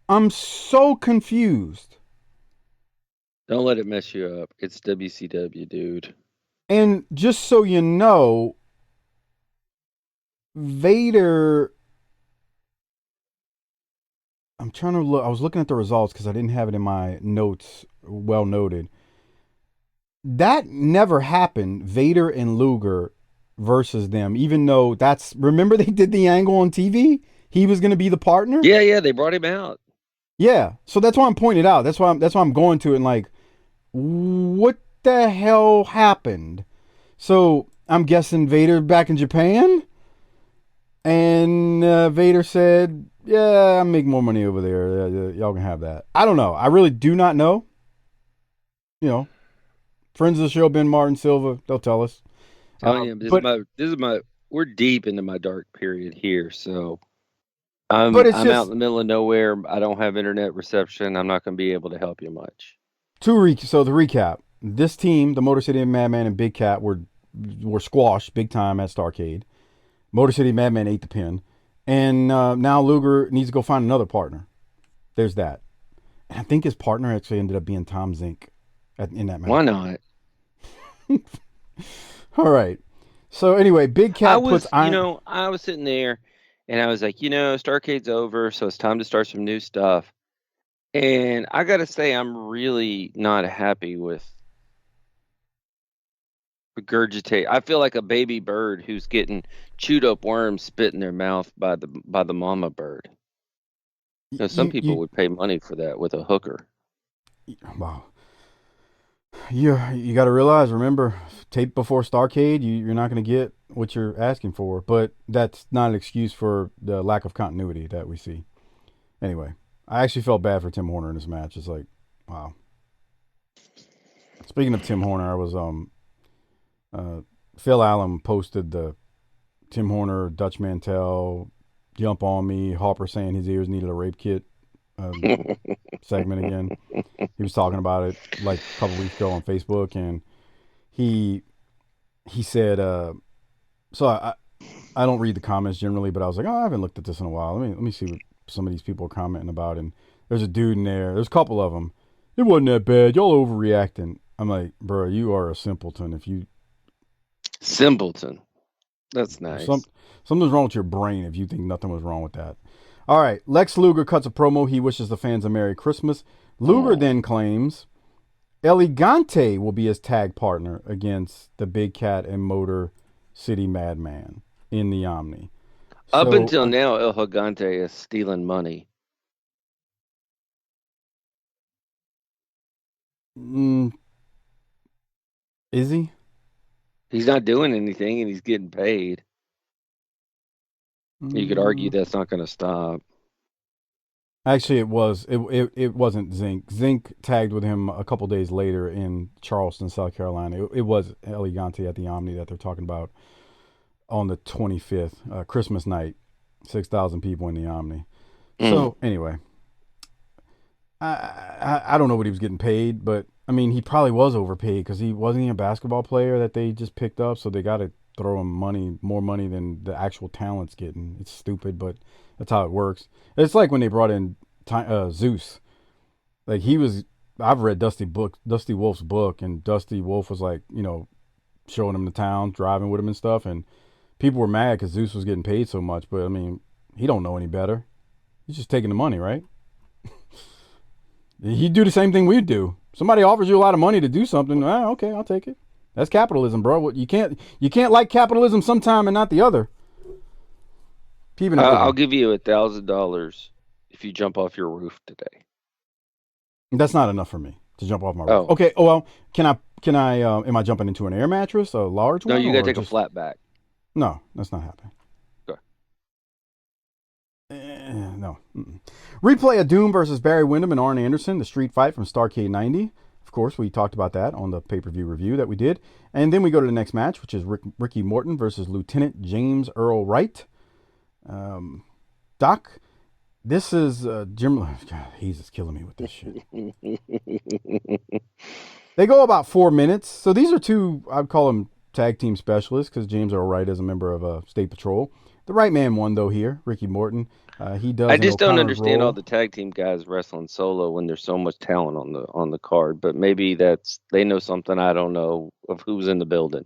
I'm so confused. Don't let it mess you up. It's WCW, dude. And just so you know, Vader... I'm trying to look. I was looking at the results because I didn't have it in my notes well noted. That never happened, Vader and Luger versus them, even though that's... Remember they did the angle on TV? He was going to be the partner? Yeah, they brought him out. Yeah, so that's why I'm pointing it out. That's why I'm going to it and like, what the hell happened? So I'm guessing Vader back in Japan, and Vader said, "Yeah, I make more money over there. Y'all can have that." I don't know. I really do not know. You know, friends of the show, Ben Martin Silva, they'll tell us. Telling you, this is my. We're deep into my dark period here, so I'm out in the middle of nowhere. I don't have internet reception. I'm not going to be able to help you much. So the recap: this team, the Motor City Madman and Big Cat, were squashed big time at Starrcade. Motor City Madman ate the pin, and now Luger needs to go find another partner. There's that, and I think his partner actually ended up being Tom Zink in that match. Why not? All right. So anyway, Big Cat puts iron. I was sitting there, and I was like, Starrcade's over, so it's time to start some new stuff. And I got to say, I'm really not happy with regurgitate. I feel like a baby bird who's getting chewed up worms spit in their mouth by the mama bird. Some people would pay money for that with a hooker. Wow. You got to realize, remember, tape before Starrcade, you're not going to get what you're asking for. But that's not an excuse for the lack of continuity that we see. Anyway, I actually felt bad for Tim Horner in this match. It's like, wow. Speaking of Tim Horner, I was Phil Allen posted the Tim Horner, Dutch Mantel, Jump on Me, Harper saying his ears needed a rape kit segment again. He was talking about it like a couple weeks ago on Facebook, and he said, so I don't read the comments generally, but I was like, I haven't looked at this in a while. Let me see what some of these people are commenting about. And there's a dude in there. There's a couple of them. It wasn't that bad. Y'all overreacting. I'm like, bro, you are a simpleton. Simpleton. That's nice. Something's wrong with your brain if you think nothing was wrong with that. All right. Lex Luger cuts a promo. He wishes the fans a Merry Christmas. Luger then claims Elegante will be his tag partner against the Big Cat and Motor City Madman in the Omni. Up until now, El Gigante is stealing money. Is he? He's not doing anything, and he's getting paid. You could argue that's not going to stop. Actually, it was. It wasn't Zink. Zink tagged with him a couple days later in Charleston, South Carolina. It was Elegante at the Omni that they're talking about on the 25th, Christmas night. 6,000 people in the Omni. So anyway, I don't know what he was getting paid, but I mean, he probably was overpaid because he wasn't a basketball player that they just picked up, so they got to throw him more money than the actual talent's getting. It's stupid, but that's how it works. It's like when they brought in Zeus. Like I've read Dusty Wolf's book, and Dusty Wolf was like, showing him the town, driving with him and stuff, and people were mad because Zeus was getting paid so much, but I mean, he don't know any better. He's just taking the money, right? He'd do the same thing we'd do. Somebody offers you a lot of money to do something. Okay, I'll take it. That's capitalism, bro. You can't like capitalism sometime and not the other. I'll give you $1,000 if you jump off your roof today. That's not enough for me to jump off my roof. Okay. Oh well, can I? Am I jumping into an air mattress, a large one? No, you gotta take a flat back. No, that's not happening. Okay. No. Replay of Doom versus Barry Windham and Arn Anderson, the street fight from Starrcade 90. Of course, we talked about that on the pay-per-view review that we did. And then we go to the next match, which is Ricky Morton versus Lieutenant James Earl Wright. Doc, This is Jim. God, he's just killing me with this shit. They go about 4 minutes. So these are two, I'd call them tag team specialists because James Earl Wright is a member of State Patrol. The right man won, though, here, Ricky Morton. He does I an just don't O'Connor's understand all role. the tag team guys wrestling solo when there's so much talent on the card. But maybe they know something I don't know of who's in the building.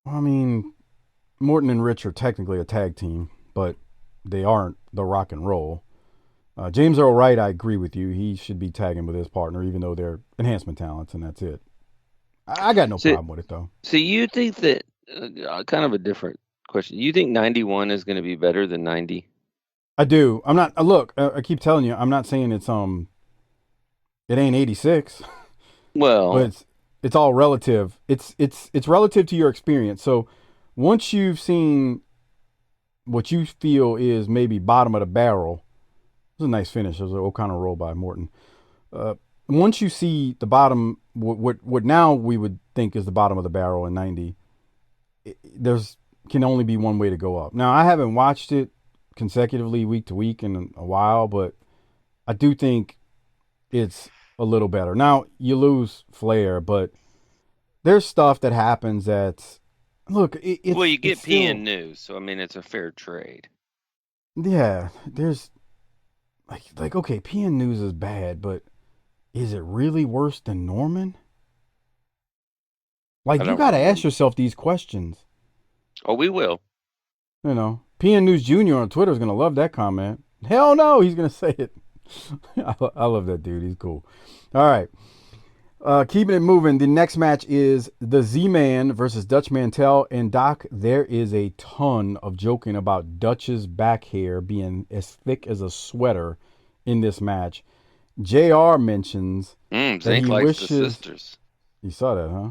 I mean, Morton and Rich are technically a tag team, but they aren't the Rock and Roll. James Earl Wright, I agree with you. He should be tagging with his partner, even though they're enhancement talents, and that's it. I got no problem with it, though. So you think that kind of a different question. You think 91 is going to be better than 90? I do. I'm not. Look, I keep telling you, I'm not saying it ain't 86. Well, But it's all relative. It's relative to your experience. So once you've seen what you feel is maybe bottom of the barrel, it was a nice finish. It was an O'Connor roll by Morton. Once you see the bottom, what now we would think is the bottom of the barrel in 90, there's can only be one way to go up. Now I haven't watched it consecutively week to week in a while, but I do think it's a little better. Now you lose Flair, but there's stuff that happens that's look. well, you get it's still, PN News, so I mean it's a fair trade. Yeah, there's like okay, PN News is bad, but is it really worse than Norman? Like you got to ask yourself these questions. Oh, we will. You know, PN News Jr. on Twitter is gonna love that comment. Hell no, he's gonna say it. I love that dude. He's cool. All right. Keeping it moving, the next match is the Z-Man versus Dutch Mantel. And Doc, there is a ton of joking about Dutch's back hair being as thick as a sweater in this match. JR mentions that he wishes... the sisters. You saw that, huh?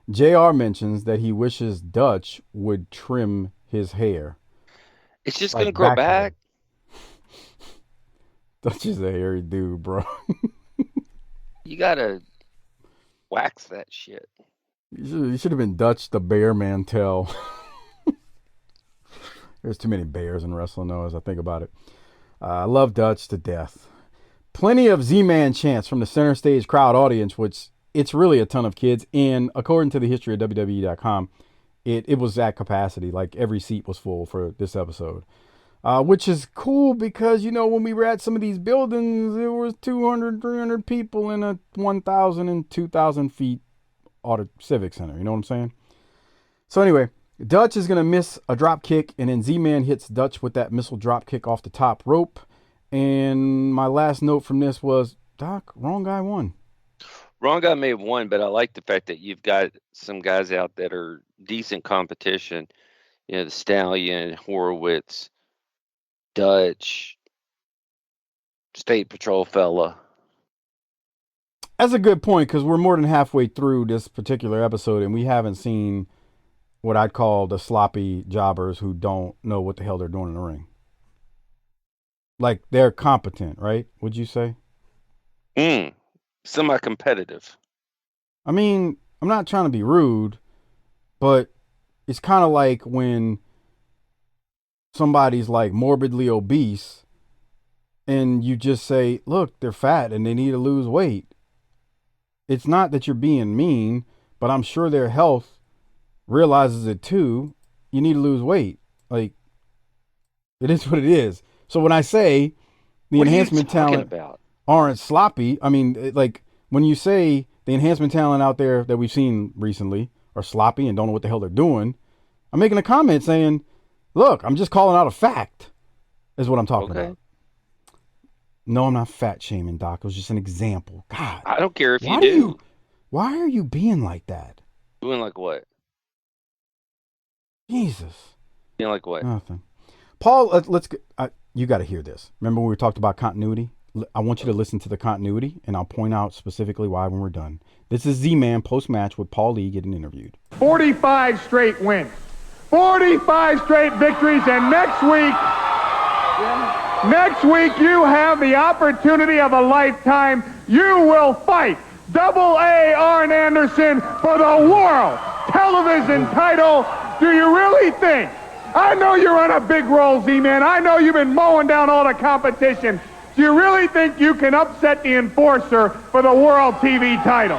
JR mentions that he wishes Dutch would trim his hair. It's just going to grow back. Dutch is a hairy dude, bro. You got to wax that shit. You should have been Dutch the Bear Mantel. There's too many bears in wrestling, though, as I think about it. I love Dutch to death. Plenty of Z-Man chants from the center stage crowd audience, which it's really a ton of kids. And according to the history of WWE.com, it was at capacity. Like every seat was full for this episode. Which is cool because, you know, when we were at some of these buildings, there was 200, 300 people in a 1,000 and 2,000 feet Civic Center. You know what I'm saying? So anyway, Dutch is going to miss a drop kick, and then Z-Man hits Dutch with that missile drop kick off the top rope. And my last note from this was, Doc, wrong guy won. Wrong guy may have won, but I like the fact that you've got some guys out that are decent competition. You know, the Stallion, Horowitz, Dutch, State Patrol fella. That's a good point because we're more than halfway through this particular episode and we haven't seen what I'd call the sloppy jobbers who don't know what the hell they're doing in the ring. Like they're competent, right? Would you say? Semi-competitive. I mean, I'm not trying to be rude, but it's kind of like when somebody's like morbidly obese and you just say, look, they're fat and they need to lose weight. It's not that you're being mean, but I'm sure their health realizes it too. You need to lose weight. Like, it is what it is. So when I say the enhancement talent aren't sloppy, I mean, like when you say the enhancement talent out there that we've seen recently are sloppy and don't know what the hell they're doing, I'm making a comment saying, look, I'm just calling out a fact, is what I'm talking about. No, I'm not fat shaming, Doc. It was just an example. God. I don't care if you do. Why are you being like that? Doing like what? Jesus. Being like what? Nothing. Paul, you got to hear this. Remember when we talked about continuity? I want you to listen to the continuity, and I'll point out specifically why when we're done. This is Z-Man post-match with Paul Lee getting interviewed. 45 straight wins. 45 straight victories, and next week you have the opportunity of a lifetime. You will fight AA Arn Anderson for the world television title. Do you really think I know you're on a big roll, Z-Man. I know you've been mowing down all the competition. Do you really think you can upset the enforcer for the World TV title?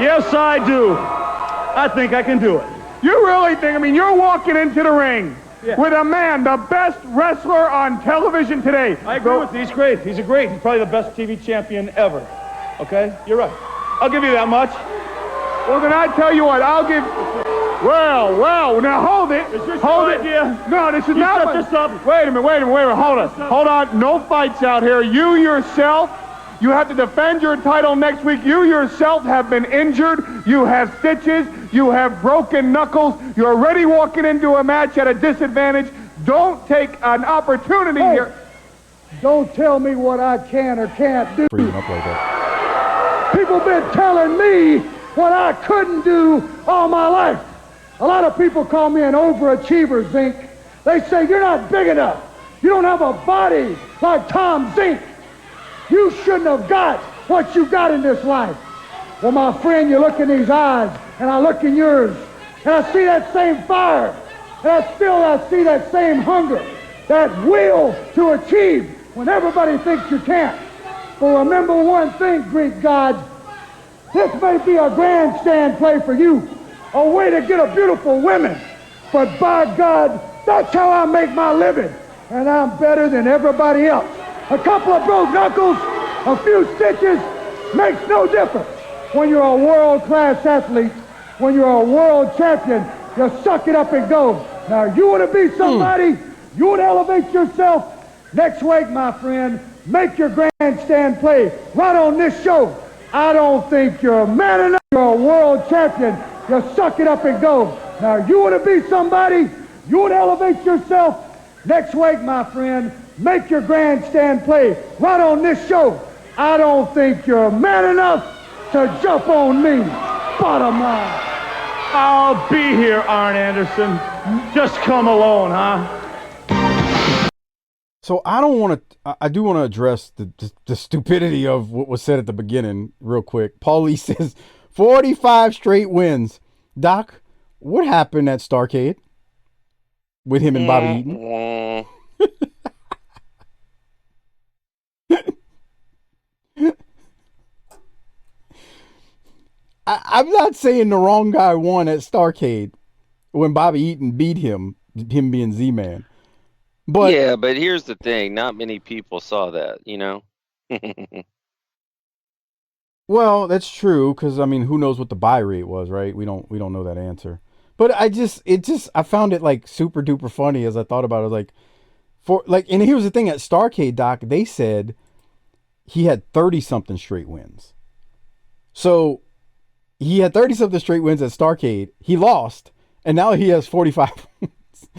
Yes, I do. I think I can do it. You really think, I mean, you're walking into the ring with a man, the best wrestler on television today. I agree with you. He's great. He's probably the best TV champion ever. Okay? You're right. I'll give you that much. Well, then I tell you what, I'll give... Well, now hold it. Is this hold your it. idea? No, this is You not... set this up. Wait a minute, hold on. Hold on, no fights out here. You yourself, you have to defend your title next week. You yourself have been injured. You have stitches. You have broken knuckles. You're already walking into a match at a disadvantage. Don't take an opportunity here. Don't tell me what I can or can't do. Freezing up like that. People been telling me what I couldn't do all my life. A lot of people call me an overachiever, Zink. They say, you're not big enough. You don't have a body like Tom Zink. You shouldn't have got what you got in this life. Well, my friend, you look in these eyes, and I look in yours, and I see that same fire, and I see that same hunger, that will to achieve when everybody thinks you can't. But remember one thing, Greek gods, this may be a grandstand play for you, a way to get a beautiful woman, but by God, that's how I make my living, and I'm better than everybody else. A couple of broke knuckles, a few stitches, makes no difference. When you're a world-class athlete, when you're a world champion, you suck it up and go. Now, you want to be somebody, you want to elevate yourself, next week, my friend, make your grandstand play right on this show. I don't think you're man enough. You're a world champion. You suck it up and go. Now, you want to be somebody, you want to elevate yourself, next week, my friend, make your grandstand play right on this show. I don't think you're man enough to jump on me. Bottom line. I'll be here, Arn Anderson. Just come alone, huh? So I do want to address the stupidity of what was said at the beginning real quick. Paulie says 45 straight wins. Doc, what happened at Starrcade with him and Bobby Eaton? I'm not saying the wrong guy won at Starrcade when Bobby Eaton beat him being Z-Man. But yeah, but here's the thing. Not many people saw that, you know? Well, that's true, because I mean, who knows what the buy rate was, right? We don't know that answer. But I found it like super duper funny as I thought about it. And here's the thing, at Starrcade, Doc, they said he had 30 something straight wins. So he had 30 something straight wins at Starrcade. He lost, and now he has 45 wins.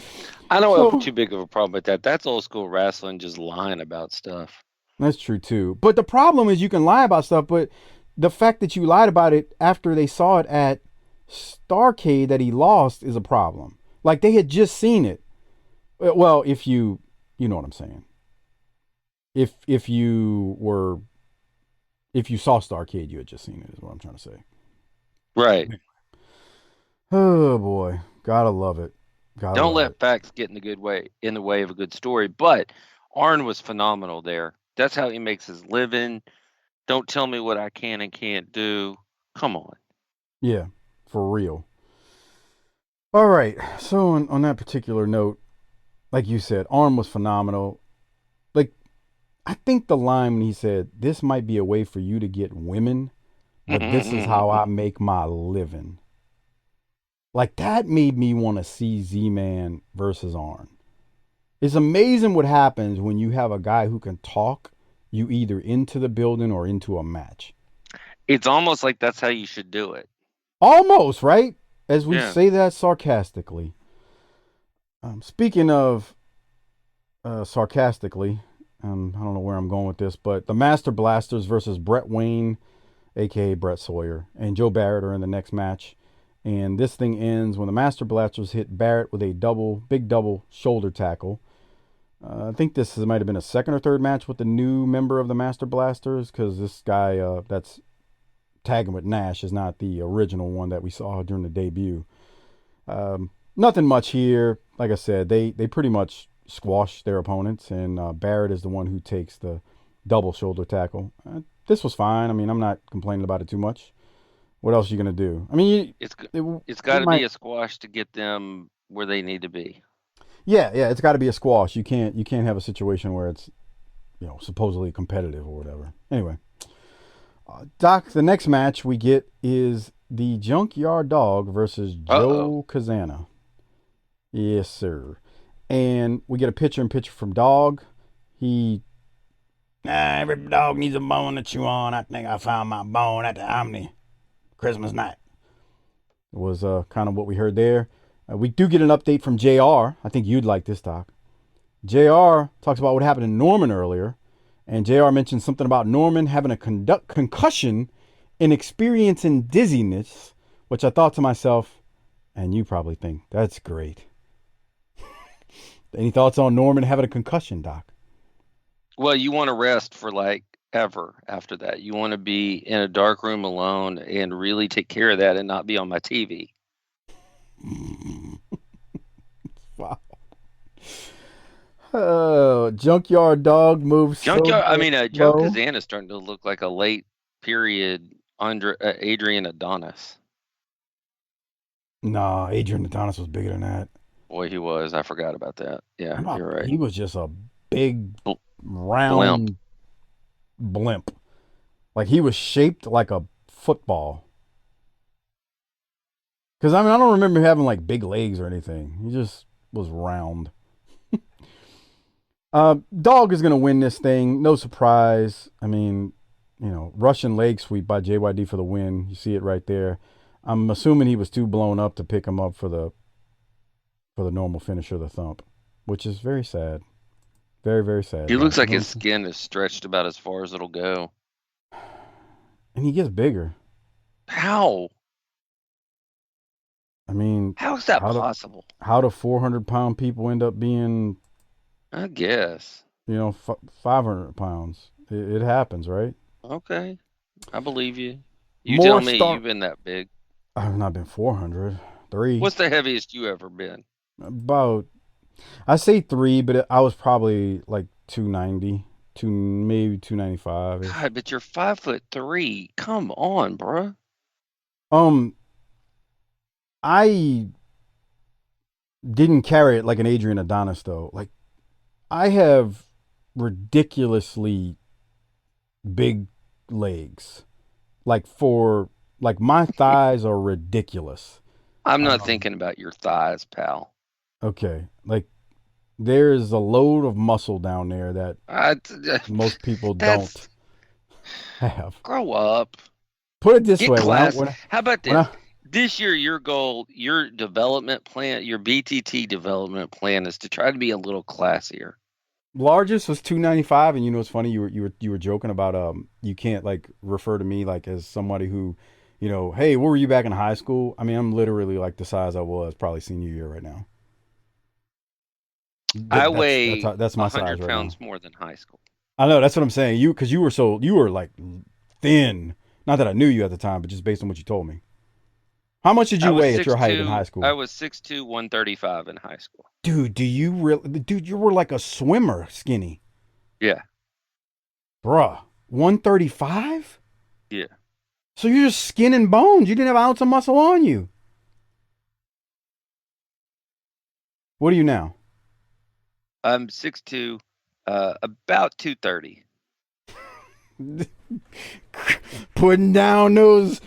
I don't have too big of a problem with that. That's old school wrestling, just lying about stuff. That's true too. But the problem is you can lie about stuff, but the fact that you lied about it after they saw it at Starrcade that he lost is a problem. Like they had just seen it. Well, if you know what I'm saying. If you saw Starrcade, you had just seen it is what I'm trying to say. Right. Oh boy. Gotta love it. Don't let facts get in the way of a good story. But Arn was phenomenal there. That's how he makes his living. Don't tell me what I can and can't do. Come on. Yeah, for real. All right. So on that particular note, like you said, Arn was phenomenal. Like, I think the line when he said, "This might be a way for you to get women, but this is how I make my living." Like, that made me want to see Z-Man versus Arn. It's amazing what happens when you have a guy who can talk you either into the building or into a match. It's almost like that's how you should do it. Almost, right? As we say that sarcastically. Speaking of sarcastically, I don't know where I'm going with this, but the Master Blasters versus Brett Wayne, a.k.a. Brett Sawyer, and Joe Barrett are in the next match. And this thing ends when the Master Blasters hit Barrett with a big double shoulder tackle. I think this might have been a second or third match with the new member of the Master Blasters, because this guy that's tagging with Nash is not the original one that we saw during the debut. Nothing much here. Like I said, they pretty much squash their opponents, and Barrett is the one who takes the double shoulder tackle. This was fine. I mean, I'm not complaining about it too much. What else are you gonna do? I mean, It's it got to might, be a squash to get them where they need to be. yeah, it's got to be a squash. You can't have a situation where it's supposedly competitive or whatever. Anyway, Doc, the next match we get is the Junkyard Dog versus Joe Kazana. Yes, sir. And we get a picture-in-picture from Dog. Every dog needs a bone to chew on. I think I found my bone at the Omni Christmas night. It was kind of what we heard there. We do get an update from JR. I think you'd like this, Doc. JR talks about what happened to Norman earlier. And JR mentioned something about Norman having a concussion and experiencing dizziness, which I thought to myself, and you probably think, that's great. Any thoughts on Norman having a concussion, Doc? Well, you want to rest for like ever after that. You want to be in a dark room alone and really take care of that and not be on my TV. Wow. Oh, Junkyard Dog moves. Joe Kazan is starting to look like a late period Adrian Adonis. No, Adrian Adonis was bigger than that. Boy, he was. I forgot about that. Yeah, you're right. He was just a big, round blimp. Like, he was shaped like a football. Because, I mean, I don't remember having, like, big legs or anything. He just was round. Dog is going to win this thing. No surprise. I mean, Russian leg sweep by JYD for the win. You see it right there. I'm assuming he was too blown up to pick him up for the normal finisher, the thump, which is very sad. Very, very sad. He looks like his skin is stretched about as far as it'll go. And he gets bigger. How? I mean, how is that possible? How do 400-pound people end up being, I guess, 500 pounds? It happens, right? Okay. I believe you. You tell me you've been that big. I've not been 400. 3. What's the heaviest you ever been? About, I say 3, but I was probably like 290, maybe 295. God, but you're 5'3". Come on, bruh. I didn't carry it like an Adrian Adonis though. Like, I have ridiculously big legs. Like my thighs are ridiculous. I'm not thinking about your thighs, pal. Okay. Like, there is a load of muscle down there that most people don't have. Grow up. Put it this way. How about this? This year, your goal, your development plan, your BTT development plan is to try to be a little classier. Largest was 295, and it's funny, you were joking about you can't like refer to me like as somebody who, hey, where were you back in high school? I mean, I'm literally like the size I was probably senior year right now. I weigh that's my 100 size right pounds now. more than high school. I know, that's what I'm saying. Because you were like thin. Not that I knew you at the time, but just based on what you told me. How much did you weigh at your height in high school? I was 6'2", 135 in high school. Dude, you were like a swimmer skinny. Yeah. Bruh, 135? Yeah. So you're just skin and bones. You didn't have an ounce of muscle on you. What are you now? I'm 6'2", about 230. Putting down those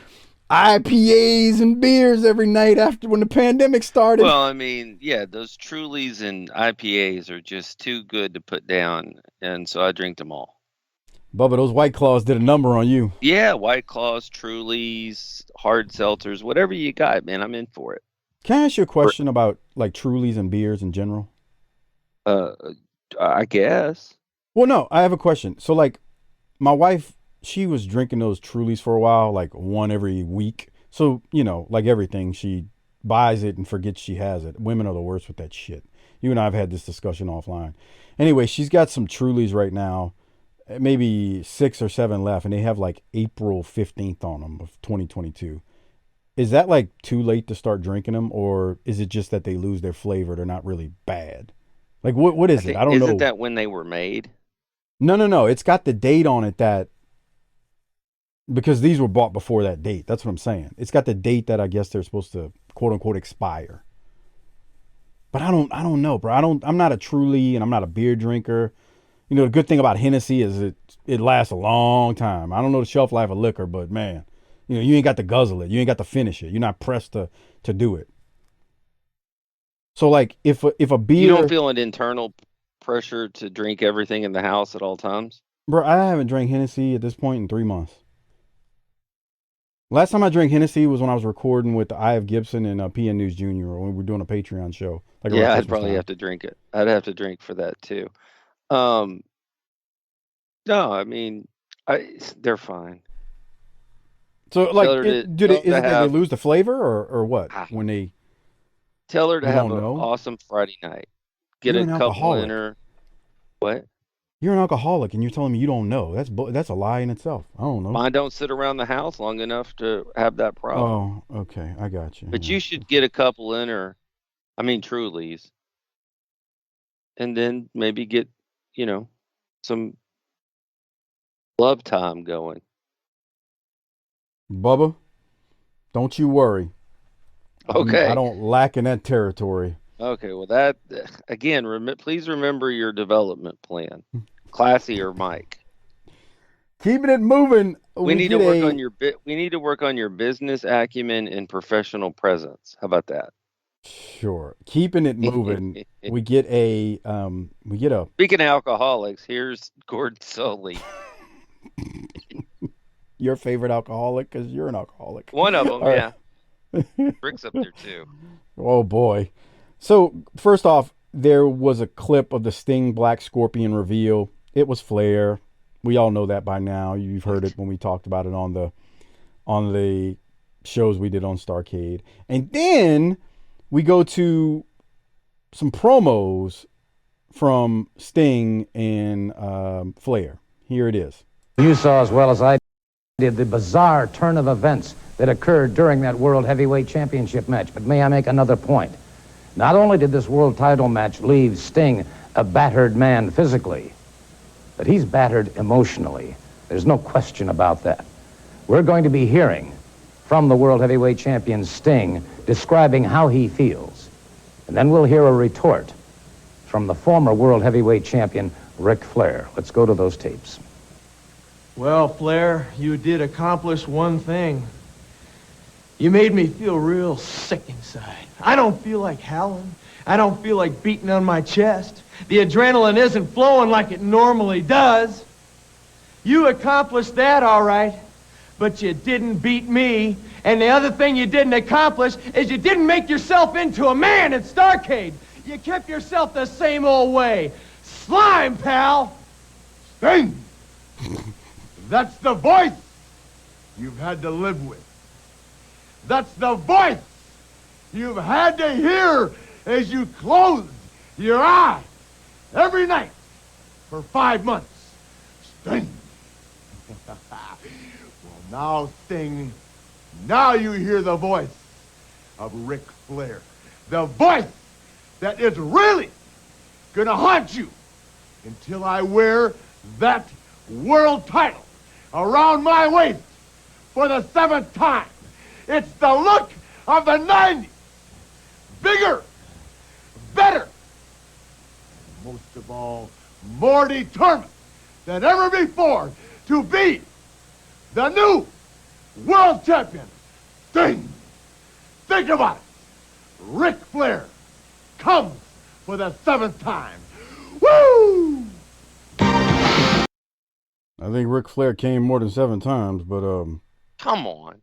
IPAs and beers every night after when the pandemic started. Well, I mean, yeah, those Trulies and IPAs are just too good to put down, and so I drink them all. Bubba, those White Claws did a number on you. Yeah, White Claws, Trulies, hard seltzers, whatever you got, man, I'm in for it. Can I ask you a question about like Trulies and beers in general? I guess. Well, no, I have a question. So, like, my wife, she was drinking those Trulies for a while, like one every week. So, like everything, she buys it and forgets she has it. Women are the worst with that shit. You and I have had this discussion offline. Anyway, she's got some Trulies right now, maybe 6 or 7 left, and they have like April 15th on them of 2022. is that like too late to start drinking them, or is it just that they lose their flavor? They're not really bad. Like what is it? I don't know. Isn't that when they were made? No. It's got the date on it that because these were bought before that date. That's what I'm saying. It's got the date that I guess they're supposed to quote unquote expire. But I don't know, bro. I'm not a Truly and I'm not a beer drinker. You know, the good thing about Hennessy is it lasts a long time. I don't know the shelf life of liquor, but man, you know, you ain't got to guzzle it. You ain't got to finish it. You're not pressed to do it. So like if a beer, you don't feel an internal pressure to drink everything in the house at all times? Bro, I haven't drank Hennessy at this point in 3 months. Last time I drank Hennessy was when I was recording with I.F. Gibson and PN News Jr. when we were doing a Patreon show. Like yeah, I'd probably have to drink it. I'd have to drink for that too. No, I mean, they're fine. So like, is it that they lose the flavor or what when they? Tell her to have an awesome Friday night. Get a couple in her. What? You're an alcoholic, and you're telling me you don't know. That's a lie in itself. I don't know. Mine don't sit around the house long enough to have that problem. Oh, okay, I got you. But you should get a couple in her. I mean, Trulies, and then maybe get some love time going. Bubba, don't you worry. Okay. I don't lack in that territory. Okay, well that again. Please remember your development plan. Classy or Mike. Keeping it moving. We need to work on We need to work on your business acumen and professional presence. How about that? Sure. Keeping it moving. we get a. Speaking of alcoholics, here's Gordon Sully. Your favorite alcoholic, because you're an alcoholic. One of them, yeah. Rick's up there too. Oh boy. So first off, there was a clip of the Sting Black Scorpion reveal. It was Flair. We all know that by now. You've heard it when we talked about it on the shows we did on Starrcade. And then we go to some promos from Sting and Flair. Here it is. You saw as well as I did the bizarre turn of events that occurred during that World Heavyweight Championship match. But may I make another point? Not only did this world title match leave Sting a battered man physically, but he's battered emotionally. There's no question about that. We're going to be hearing from the World Heavyweight Champion Sting describing how he feels. And then we'll hear a retort from the former World Heavyweight Champion Ric Flair. Let's go to those tapes. Well, Flair, you did accomplish one thing. You made me feel real sick inside. I don't feel like howling. I don't feel like beating on my chest. The adrenaline isn't flowing like it normally does. You accomplished that, all right, but you didn't beat me. And the other thing you didn't accomplish is you didn't make yourself into a man at Starrcade. You kept yourself the same old way. Slime, pal! Sting! That's the voice you've had to live with. That's the voice you've had to hear as you closed your eyes every night for 5 months. Sting. Well, now, Sting, now you hear the voice of Ric Flair. The voice that is really gonna haunt you until I wear that world title around my waist for the 7th time. It's the look of the 90s. Bigger, better, most of all, more determined than ever before to be the new world champion. Sting. Think about it. Ric Flair comes for the 7th time. Woo! I think Ric Flair came more than 7 times, but come on.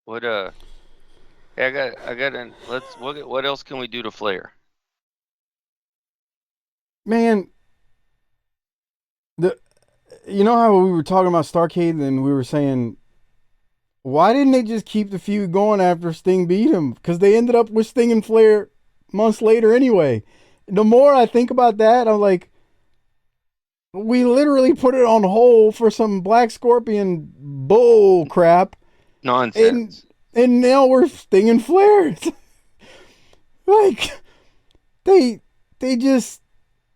What hey, I got an what else can we do to Flair? Man, you know how we were talking about Starrcade and we were saying, why didn't they just keep the feud going after Sting beat him? Because they ended up with Sting and Flair months later anyway. The more I think about that, I'm like, we literally put it on hold for some Black Scorpion bull crap, Nonsense. And now we're Sting and Flair. Like, they just...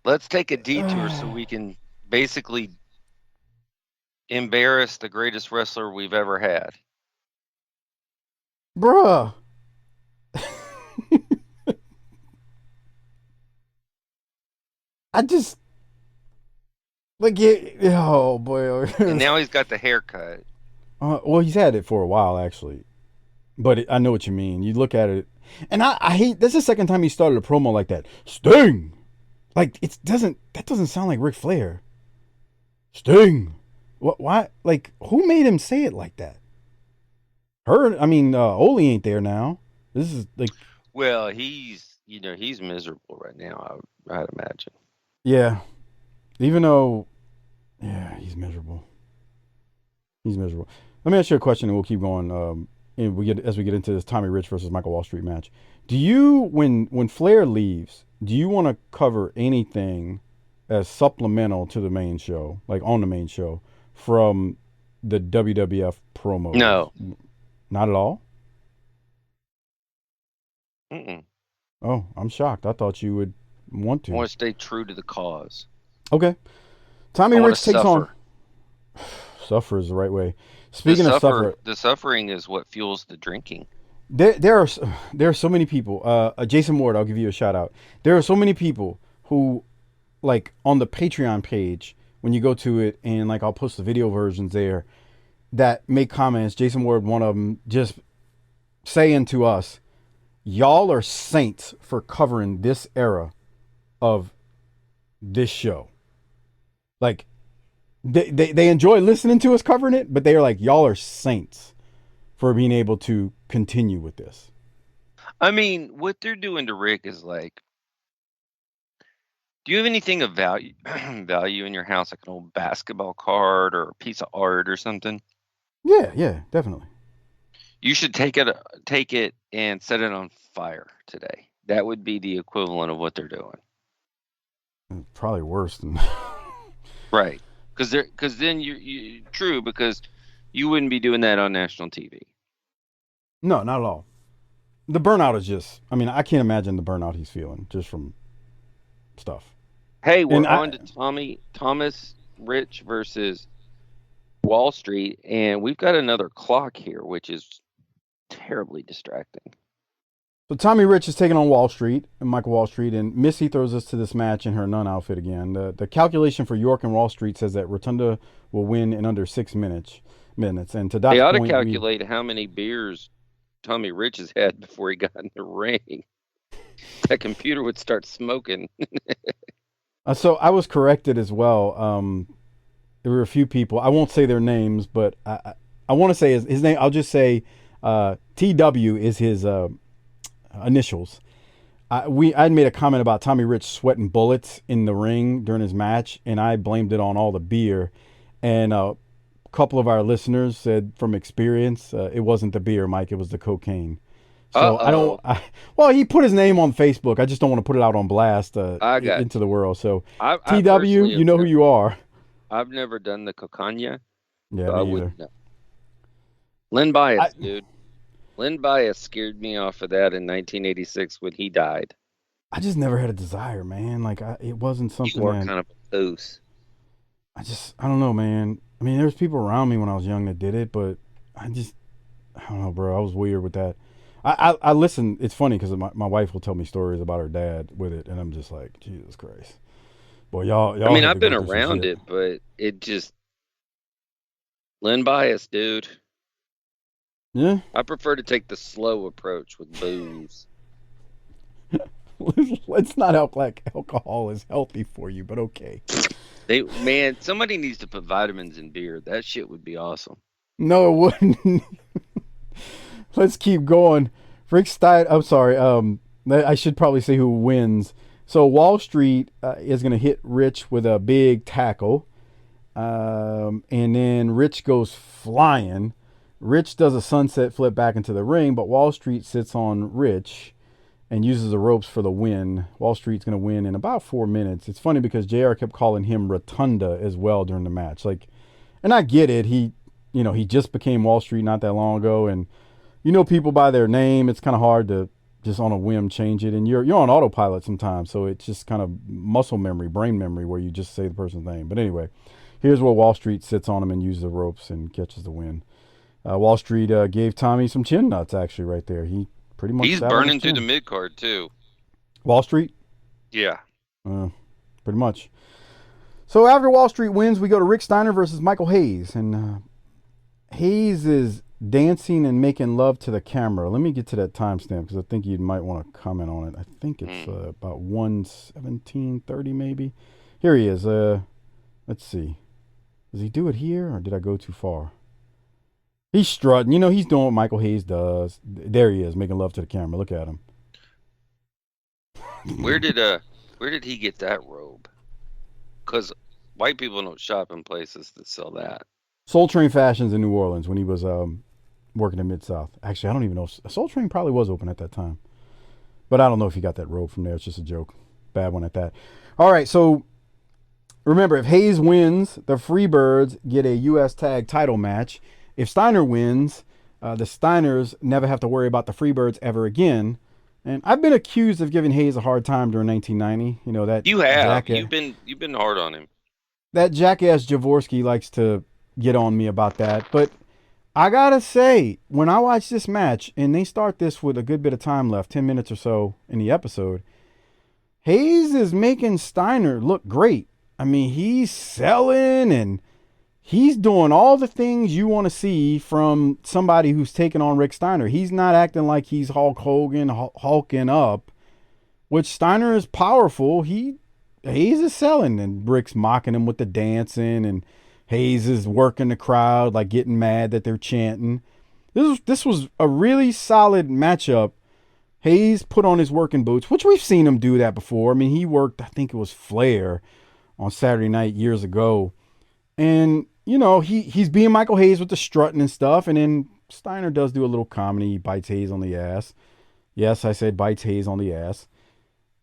Let's take a detour so we can basically embarrass the greatest wrestler we've ever had. Bruh. I just... Like, oh, boy. And now he's got the haircut. Well, he's had it for a while, actually. But I know what you mean. You look at it... And I hate... That's the second time he started a promo like that. Sting! Like, that doesn't sound like Ric Flair. Sting! What? Why? Like, who made him say it like that? Ole ain't there now. This is like... Well, he's miserable right now, I'd imagine. Yeah. Even though... Yeah, he's miserable. He's miserable. Let me ask you a question and we'll keep going. As we get into this Tommy Rich versus Michael Wall Street match. Do you, when Flair leaves, do you want to cover anything as supplemental to the main show, like on the main show, from the WWF promo? No. Not at all? Mm-mm. Oh, I'm shocked. I thought you would want to. I want to stay true to the cause. Okay. Tommy Rich takes suffer. on... Suffer is the right way. Speaking of suffer... The suffering is what fuels the drinking. There are so many people. Jason Ward, I'll give you a shout out. There are so many people who, like, on the Patreon page, when you go to it, and like I'll post the video versions there, that make comments. Jason Ward, one of them, just saying to us, y'all are saints for covering this era of this show. Like, they enjoy listening to us covering it, but they are like, y'all are saints for being able to continue with this. I mean, what they're doing to Rick is like, do you have anything of value in your house, like an old basketball card or a piece of art or something? Yeah, definitely. You should take it and set it on fire today. That would be the equivalent of what they're doing. Probably worse than right, because then you true, because you wouldn't be doing that on national TV. No, not at all. The burnout is just, I can't imagine the burnout he's feeling just from stuff. Hey, we're on to Thomas Rich versus Wall Street, and we've got another clock here, which is terribly distracting. So Tommy Rich is taking on Wall Street, and Michael Wall Street, and Missy throws us to this match in her nun outfit again. The calculation for York and Wall Street says that Rotunda will win in under 6 minutes. And to Doc's they ought to point, calculate how many beers Tommy Rich has had before he got in the ring. That computer would start smoking. So I was corrected as well. There were a few people. I won't say their names, but I want to say his name. I'll just say TW is his initials. I made a comment about Tommy Rich sweating bullets in the ring during his match, and I blamed it on all the beer. And a couple of our listeners said from experience, it wasn't the beer, Mike. It was the cocaine. So well, he put his name on Facebook. I just don't want to put it out on blast into the world. So TW, you know who you are. I've never done the cocaine. Yeah, so me either. Len Bias, dude. Len Bias scared me off of that in 1986 when he died. I just never had a desire, man. Like, it wasn't something. You were kind of a poose. I don't know, man. There's people around me when I was young that did it, but I don't know, bro. I was weird with that. I listen. It's funny because my wife will tell me stories about her dad with it, and I'm just like, Jesus Christ. Boy, y'all. I've been around it, but it just Len Bias, dude. Yeah. I prefer to take the slow approach with booze. Let's not act like alcohol is healthy for you, but okay. Somebody needs to put vitamins in beer. That shit would be awesome. No, it wouldn't. Let's keep going. Rick Stein. I'm sorry. I should probably say who wins. So Wall Street is going to hit Rich with a big tackle, and then Rich goes flying. Rich does a sunset flip back into the ring, but Wall Street sits on Rich and uses the ropes for the win. Wall Street's going to win in about 4 minutes. It's funny because JR kept calling him Rotunda as well during the match. And I get it. He he just became Wall Street not that long ago, and people by their name. It's kind of hard to just on a whim change it, and you're on autopilot sometimes, so it's just kind of muscle memory, brain memory, where you just say the person's name. But anyway, here's where Wall Street sits on him and uses the ropes and catches the win. Wall Street gave Tommy some chin nuts, actually, right there. He pretty much... He's burning through the mid-card, too. Wall Street? Yeah. Pretty much. So after Wall Street wins, we go to Rick Steiner versus Michael Hayes. And Hayes is dancing and making love to the camera. Let me get to that timestamp because I think you might want to comment on it. I think it's about 1:17:30 maybe. Here he is. Let's see. Does he do it here or did I go too far? He's strutting. He's doing what Michael Hayes does. There he is, making love to the camera. Look at him. Where did he get that robe? Because white people don't shop in places that sell that. Soul Train Fashions in New Orleans when he was working in Mid-South. Actually, I don't even know. Soul Train probably was open at that time. But I don't know if he got that robe from there. It's just a joke. Bad one at that. All right, so remember, if Hayes wins, the Freebirds get a U.S. Tag title match. If Steiner wins, the Steiners never have to worry about the Freebirds ever again. And I've been accused of giving Hayes a hard time during 1990. That you have. Jackass, You've been hard on him. That jackass Jaworski likes to get on me about that. But I gotta say, when I watch this match, and they start this with a good bit of time left, 10 minutes or so in the episode, Hayes is making Steiner look great. I mean, he's selling and he's doing all the things you want to see from somebody who's taking on Rick Steiner. He's not acting like he's Hulk Hogan, hulking up, which Steiner is powerful. Hayes is selling, and Rick's mocking him with the dancing, and Hayes is working the crowd, like getting mad that they're chanting. This was a really solid matchup. Hayes put on his working boots, which we've seen him do that before. I mean, he worked, I think it was Flair on Saturday Night years ago. And, he's being Michael Hayes with the strutting and stuff. And then Steiner does do a little comedy. He bites Hayes on the ass. Yes, I said bites Hayes on the ass.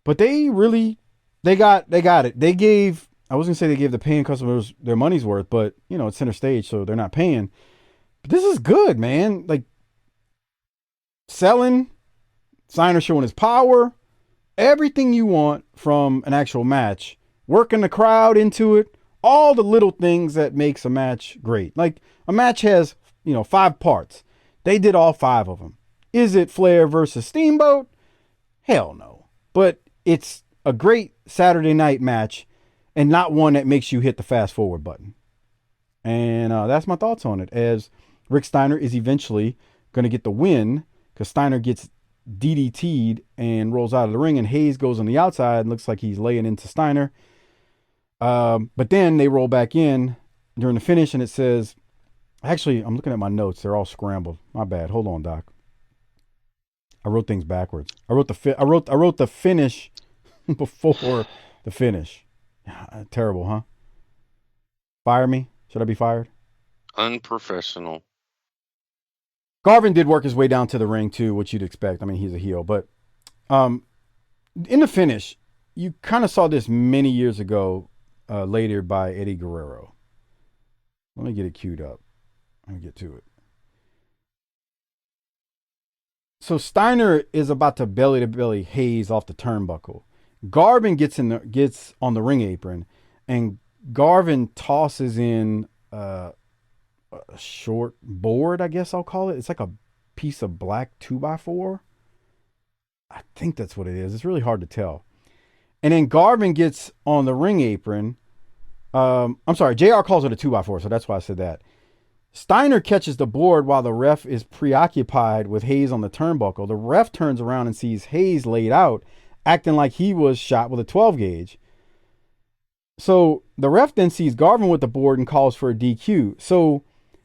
But they got it. They gave the paying customers their money's worth, but, it's center stage, so they're not paying. But this is good, man. Like, selling, Steiner showing his power, everything you want from an actual match. Working the crowd into it. All the little things that makes a match great. Like, a match has, 5 parts. They did all 5 of them. Is it Flair versus Steamboat? Hell no. But it's a great Saturday night match and not one that makes you hit the fast forward button. And that's my thoughts on it, as Rick Steiner is eventually going to get the win because Steiner gets DDT'd and rolls out of the ring, and Hayes goes on the outside and looks like he's laying into Steiner. But then they roll back in during the finish, and it says, actually, I'm looking at my notes. They're all scrambled. My bad. Hold on, Doc. I wrote things backwards. I wrote the finish before the finish. Terrible, huh? Fire me? Should I be fired? Unprofessional. Garvin did work his way down to the ring too, which you'd expect. I mean, he's a heel, but in the finish, you kind of saw this many years ago. Later by Eddie Guerrero. Let me get it queued up. Let me get to it. So Steiner is about to belly Hayes off the turnbuckle. Garvin gets on the ring apron, and Garvin tosses in a short board, I guess I'll call it. It's like a piece of black 2x4. I think that's what it is. It's really hard to tell. And then Garvin gets on the ring apron. I'm sorry, JR calls it a 2x4, so that's why I said that. Steiner catches the board while the ref is preoccupied with Hayes on the turnbuckle. The ref turns around and sees Hayes laid out, acting like he was shot with a 12 gauge. So the ref then sees Garvin with the board and calls for a DQ. So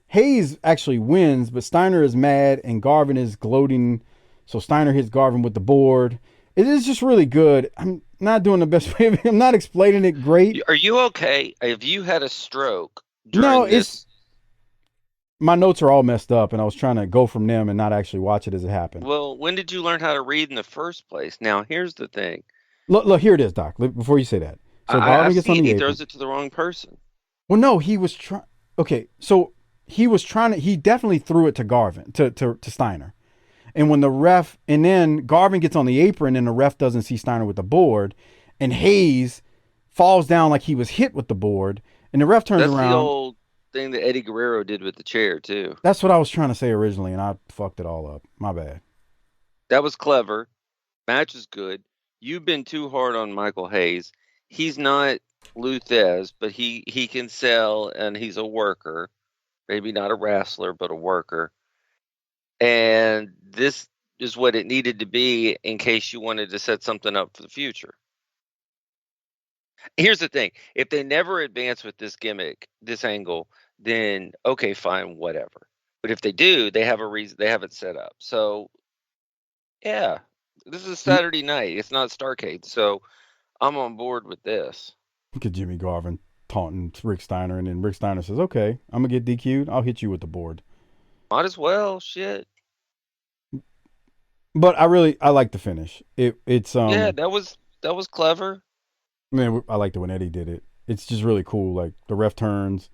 Hayes actually wins, but Steiner is mad and Garvin is gloating. So Steiner hits Garvin with the board. It is just really good. I'm not doing the best way. I'm not explaining it great. Are you okay? Have you had a stroke during this? My notes are all messed up, and I was trying to go from them and not actually watch it as it happened. Well, when did you learn how to read in the first place? Now, here's the thing. Look, here it is, Doc. Before you say that. So I gets see on the he apron. throws it to the wrong person. Well, no, he was trying. Okay, so he definitely threw it to Garvin, to Steiner. And when the ref, and then Garvin gets on the apron and the ref doesn't see Steiner with the board, and Hayes falls down like he was hit with the board, and the ref turns around. That's the old thing that Eddie Guerrero did with the chair, too. That's what I was trying to say originally, and I fucked it all up. My bad. That was clever. Match is good. You've been too hard on Michael Hayes. He's not Luthez, but he can sell, and he's a worker. Maybe not a wrestler, but a worker. And this is what it needed to be in case you wanted to set something up for the future. Here's the thing. If they never advance with this gimmick, this angle, then okay, fine, whatever. But if they do, they have a reason. They have it set up. So, yeah, this is Saturday night. It's not Starrcade. So I'm on board with this. Look at Jimmy Garvin taunting Rick Steiner, and then Rick Steiner says, okay, I'm going to get DQ'd. I'll hit you with the board. Might as well, shit. But I like the finish. It's yeah, that was clever. Man, I liked it when Eddie did it. It's just really cool. Like the ref turns,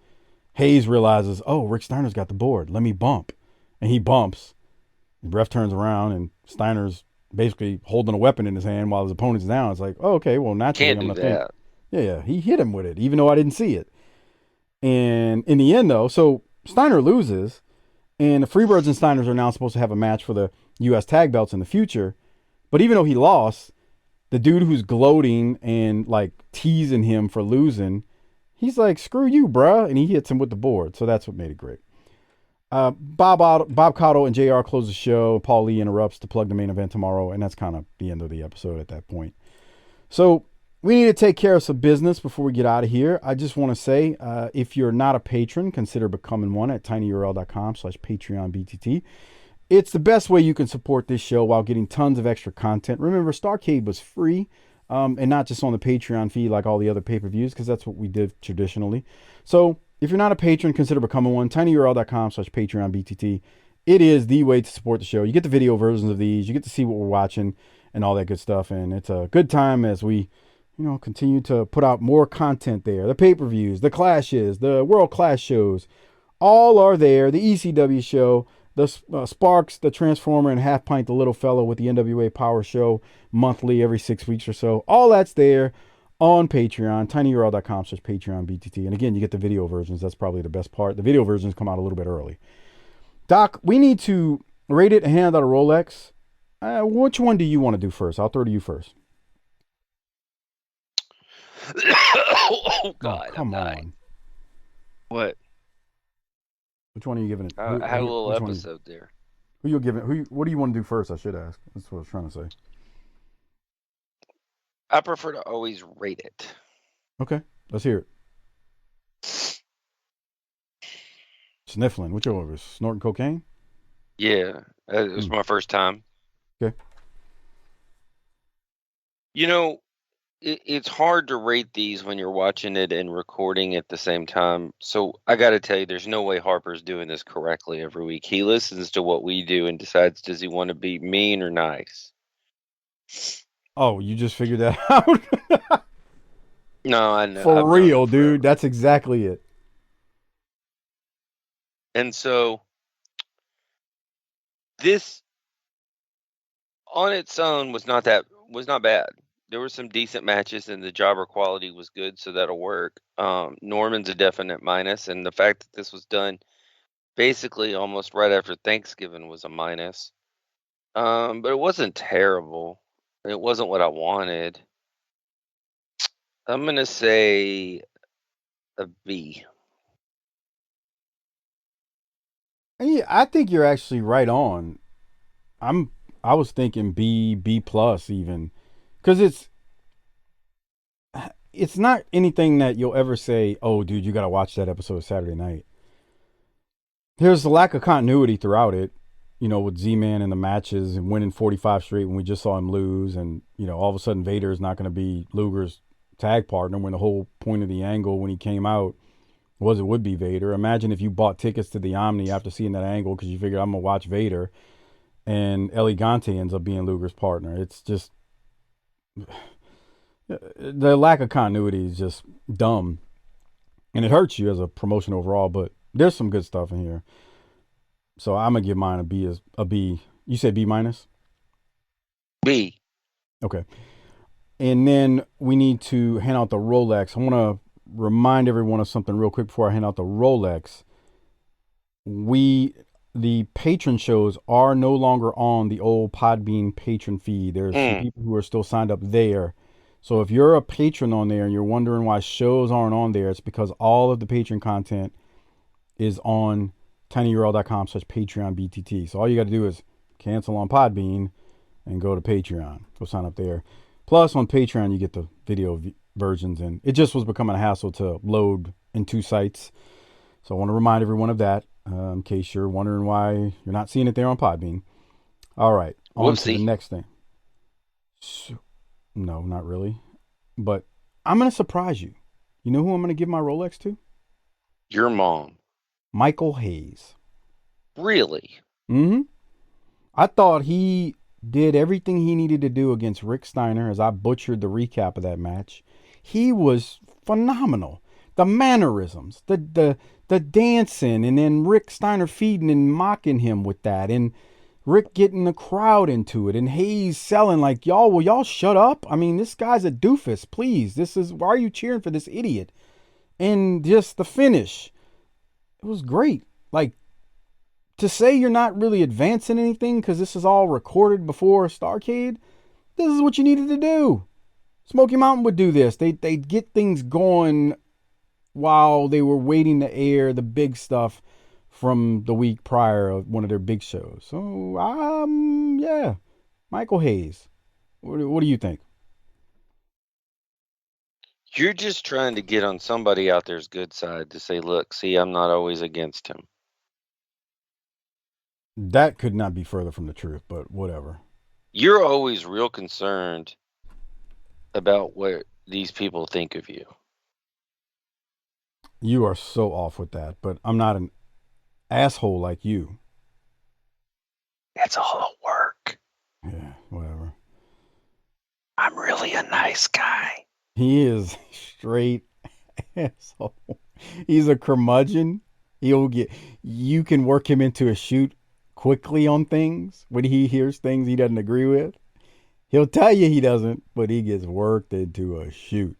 Hayes realizes, oh, Rick Steiner's got the board. Let me bump, and he bumps. The ref turns around, and Steiner's basically holding a weapon in his hand while his opponent's down. It's like, oh, okay, well naturally Can't I'm do gonna that. think, yeah, he hit him with it, even though I didn't see it. And in the end, though, so Steiner loses. And the Freebirds and Steiners are now supposed to have a match for the U.S. tag belts in the future. But even though he lost, the dude who's gloating and like teasing him for losing, he's like, screw you, bruh. And he hits him with the board. So that's what made it great. Bob Cottle and JR close the show. Paul Lee interrupts to plug the main event tomorrow. And that's kind of the end of the episode at that point. So we need to take care of some business before we get out of here. I just want to say, if you're not a patron, consider becoming one at tinyurl.com/PatreonBTT. It's the best way you can support this show while getting tons of extra content. Remember, Starrcade was free, and not just on the Patreon feed like all the other pay-per-views, because that's what we did traditionally. So if you're not a patron, consider becoming one. tinyurl.com/PatreonBTT. It is the way to support the show. You get the video versions of these. You get to see what we're watching and all that good stuff. And it's a good time as we continue to put out more content there. The pay-per-views, the clashes, the world-class shows, all are there. The ECW show, the Sparks, the Transformer, and Half Pint, the little fellow with the NWA Power Show monthly every 6 weeks or so. All that's there on Patreon, tinyurl.com/PatreonBTT. And again, you get the video versions. That's probably the best part. The video versions come out a little bit early. Doc, we need to rate it and hand out a Rolex. Which one do you want to do first? I'll throw to you first. Oh God! Oh, come on. What? Which one are you giving it? I had a little episode there. Who you giving? What do you want to do first? I should ask. That's what I was trying to say. I prefer to always rate it. Okay, let's hear it. Sniffling. Which one was snorting cocaine? Yeah, it was my first time. Okay. It's hard to rate these when you're watching it and recording at the same time. So I got to tell you, there's no way Harper's doing this correctly every week. He listens to what we do and decides, does he want to be mean or nice? Oh, you just figured that out? No, I know. For real, dude. That's exactly it. And so this on its own was not bad. There were some decent matches and the jobber quality was good, so that'll work. Norman's a definite minus, and the fact that this was done basically almost right after Thanksgiving was a minus. But it wasn't terrible. It wasn't what I wanted. I'm gonna say a B. Yeah, I think you're actually right on. I was thinking B plus even. Because it's not anything that you'll ever say, oh, dude, you got to watch that episode of Saturday Night. There's a lack of continuity throughout it, with Z-Man in the matches and winning 45 straight when we just saw him lose. And, all of a sudden Vader is not going to be Luger's tag partner when the whole point of the angle when he came out was it would be Vader. Imagine if you bought tickets to the Omni after seeing that angle because you figured I'm going to watch Vader and Elegante ends up being Luger's partner. It's just... the lack of continuity is just dumb, and it hurts you as a promotion overall. But There's some good stuff in here. So I'm gonna give mine a B. You said B minus? B. Okay. And then we need to hand out the Rolex. I want to remind everyone of something real quick before I hand out the Rolex. The patron shows are no longer on the old Podbean patron feed. There's some people who are still signed up there. So if you're a patron on there and you're wondering why shows aren't on there, it's because all of the patron content is on tinyurl.com/PatreonBTT. So all you got to do is cancel on Podbean and go to Patreon. Go sign up there. Plus, on Patreon, you get the video versions, and it just was becoming a hassle to load in 2 sites. So I want to remind everyone of that, in case you're wondering why you're not seeing it there on Podbean. All right, on to the next thing. So, no, not really. But I'm going to surprise you. You know who I'm going to give my Rolex to? Your mom. Michael Hayes. Really? Mm-hmm. I thought he did everything he needed to do against Rick Steiner, as I butchered the recap of that match. He was phenomenal. The mannerisms, the dancing, and then Rick Steiner feeding and mocking him with that, and Rick getting the crowd into it, and Hayes selling like, will y'all shut up? I mean, this guy's a doofus, please. Why are you cheering for this idiot? And just the finish. It was great. Like, to say you're not really advancing anything because this is all recorded before Starrcade, this is what you needed to do. Smoky Mountain would do this. They'd get things going while they were waiting to air the big stuff from the week prior of one of their big shows. So, yeah, Michael Hayes. What do you think? You're just trying to get on somebody out there's good side to say, look, see, I'm not always against him. That could not be further from the truth, but whatever. You're always real concerned about what these people think of you. You are so off with that, but I'm not an asshole like you. It's all work. Yeah, whatever. I'm really a nice guy. He is straight asshole. He's a curmudgeon. You can work him into a shoot quickly on things when he hears things he doesn't agree with. He'll tell you he doesn't, but he gets worked into a shoot.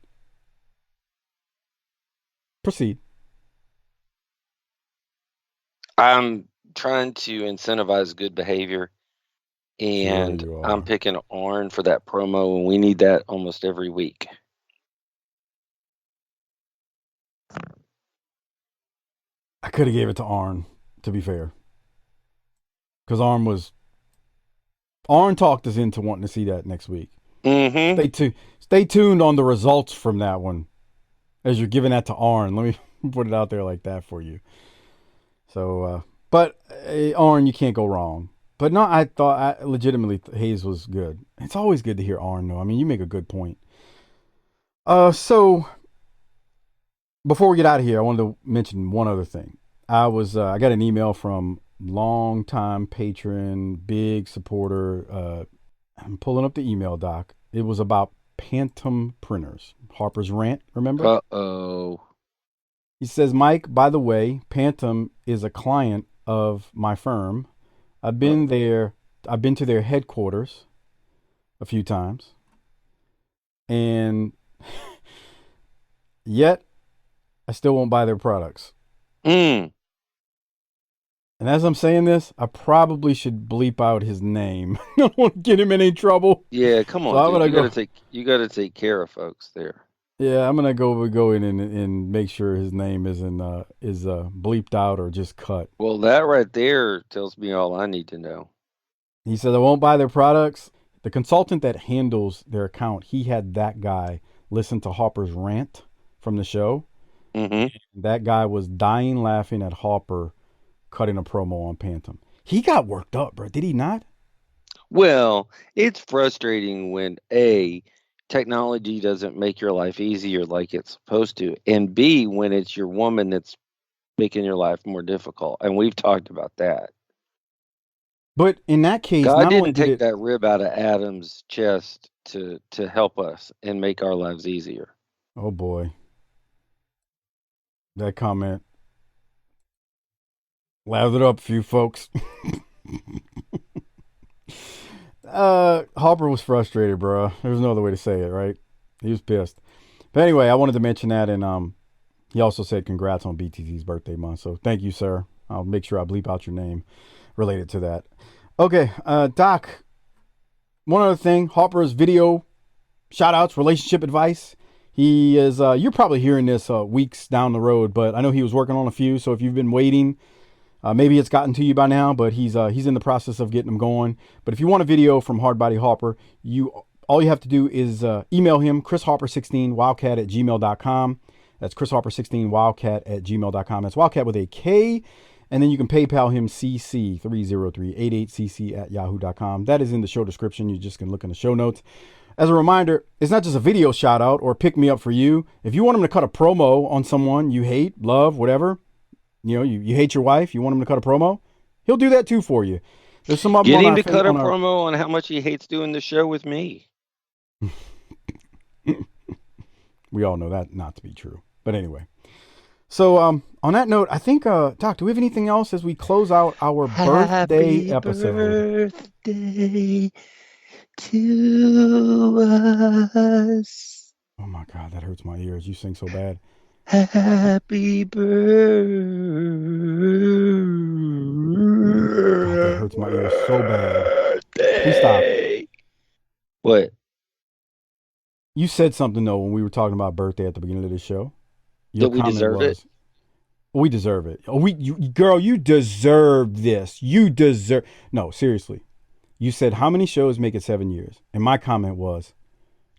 Proceed. I'm trying to incentivize good behavior, and Sure I'm picking Arn for that promo, and we need that almost every week. I could have gave it to Arn, to be fair. Because Arn talked us into wanting to see that next week. Mm-hmm. Stay tuned on the results from that one as you're giving that to Arn. Let me put it out there like that for you. So, but Arn, you can't go wrong. But no, I thought legitimately Hayes was good. It's always good to hear Arn, though. I mean, you make a good point. So before we get out of here, I wanted to mention one other thing. I got an email from longtime patron, big supporter. I'm pulling up the email, Doc. It was about Phantom Printers. Harper's rant, remember? Uh-oh. He says, Mike, by the way, Phantom is a client of my firm. I've been to their headquarters a few times. And yet I still won't buy their products. And as I'm saying this, I probably should bleep out his name. I don't want to get him in any trouble. Yeah, come on, So dude. You gotta take care of folks there. Yeah, I'm gonna go in and make sure his name is bleeped out or just cut. Well, that right there tells me all I need to know. He said I won't buy their products. The consultant that handles their account, he had that guy listen to Harper's rant from the show. Mm-hmm. That guy was dying laughing at Harper cutting a promo on Phantom. He got worked up, bro. Did he not? Well, it's frustrating when A, technology doesn't make your life easier like it's supposed to, and B, when it's your woman that's making your life more difficult. And we've talked about that. But in that case, God not only didn't did take it, that rib out of Adam's chest to help us and make our lives easier. oh boy, that comment Lather up, few folks. Harper was frustrated, bro. There was no other way to say it, right? He was pissed. But anyway, I wanted to mention that, and he also said congrats on BTT's birthday month. So thank you, sir. I'll make sure I bleep out your name related to that. Okay, Doc, one other thing. Harper's video shout-outs, relationship advice. He is, you're probably hearing this weeks down the road, but I know he was working on a few. So if you've been waiting, maybe it's gotten to you by now, but he's in the process of getting them going. But if you want a video from Hardbody Harper, all you have to do is email him, chrisharper16wildcat@gmail.com. That's chrisharper16wildcat@gmail.com. That's wildcat with a K. And then you can PayPal him cc30388cc@yahoo.com. That is in the show description. You just can look in the show notes. As a reminder, it's not just a video shout out or pick me up for you. If you want him to cut a promo on someone you hate, love, whatever, you hate your wife, you want him to cut a promo, he'll do that too for you. There's some of them Get him to cut a promo on how much he hates doing the show with me. We all know that not to be true. But anyway. So on that note, I think, Doc, do we have anything else as we close out our birthday episode? Birthday to us. Oh my God, that hurts my ears. You sing so bad. Happy birthday. God, that hurts my ears so bad. Please stop. What? You said something, though, when we were talking about birthday at the beginning of the show. That we deserve it? We deserve it. Girl, you deserve this. No, seriously. You said, how many shows make it 7 years? And my comment was,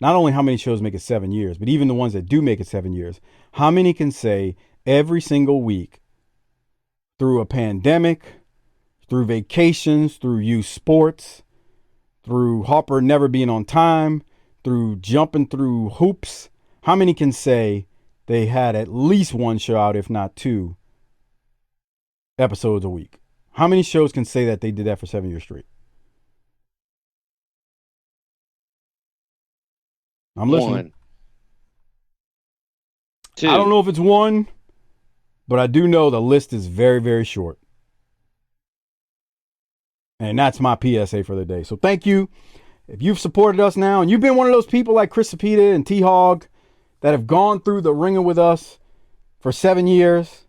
not only how many shows make it 7 years, but even the ones that do make it 7 years, how many can say every single week through a pandemic, through vacations, through youth sports, through Harper never being on time, through jumping through hoops, how many can say they had at least one show out, if not 2 episodes a week? How many shows can say that they did that for 7 years straight? I'm listening. 1. 2. I don't know if it's 1, but I do know the list is very, very short. And that's my PSA for the day. So thank you. If you've supported us now, and you've been one of those people like Chris Sapita and T-Hog that have gone through the ringer with us for 7 years,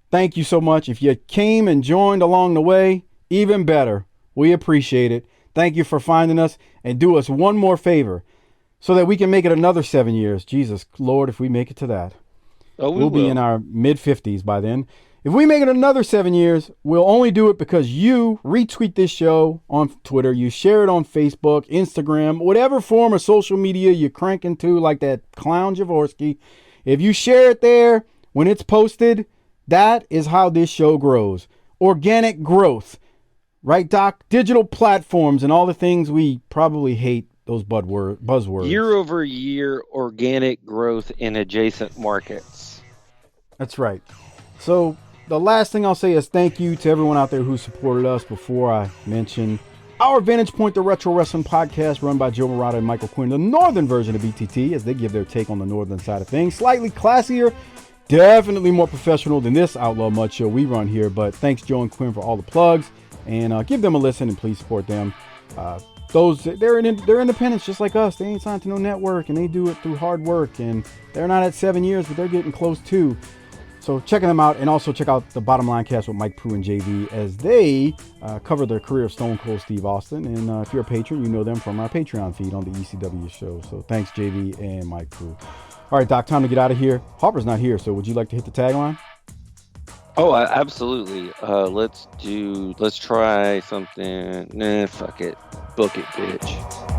thank you so much. If you came and joined along the way, even better. We appreciate it. Thank you for finding us, and do us one more favor so that we can make it another 7 years. Jesus, Lord, if we make it to that. We'll be in our mid-50s by then. If we make it another 7 years, we'll only do it because you retweet this show on Twitter, you share it on Facebook, Instagram, whatever form of social media you crank into, like that clown Jaworski. If you share it there when it's posted, that is how this show grows. Organic growth. Right, Doc? Digital platforms and all the things we probably hate, those buzzwords. Year-over-year organic growth in adjacent markets. That's right. So the last thing I'll say is thank you to everyone out there who supported us. Before I mention our Vantage Point, the Retro Wrestling Podcast, run by Joe Murata and Michael Quinn, the northern version of BTT, as they give their take on the northern side of things. Slightly classier, definitely more professional than this Outlaw Mud show we run here. But thanks, Joe and Quinn, for all the plugs. And give them a listen and please support them. They're independents just like us. They ain't signed to no network, and they do it through hard work. And they're not at 7 years, but they're getting close too. So checking them out, and also check out the Bottom Line Cast with Mike Prue and JV as they cover the career of Stone Cold Steve Austin. And if you're a patron, you know them from our Patreon feed on the ECW show. So thanks, JV and Mike Prue. All right, Doc, time to get out of here. Harper's not here, so would you like to hit the tagline? Oh, absolutely. Let's try something. Nah, fuck it. Book it, bitch.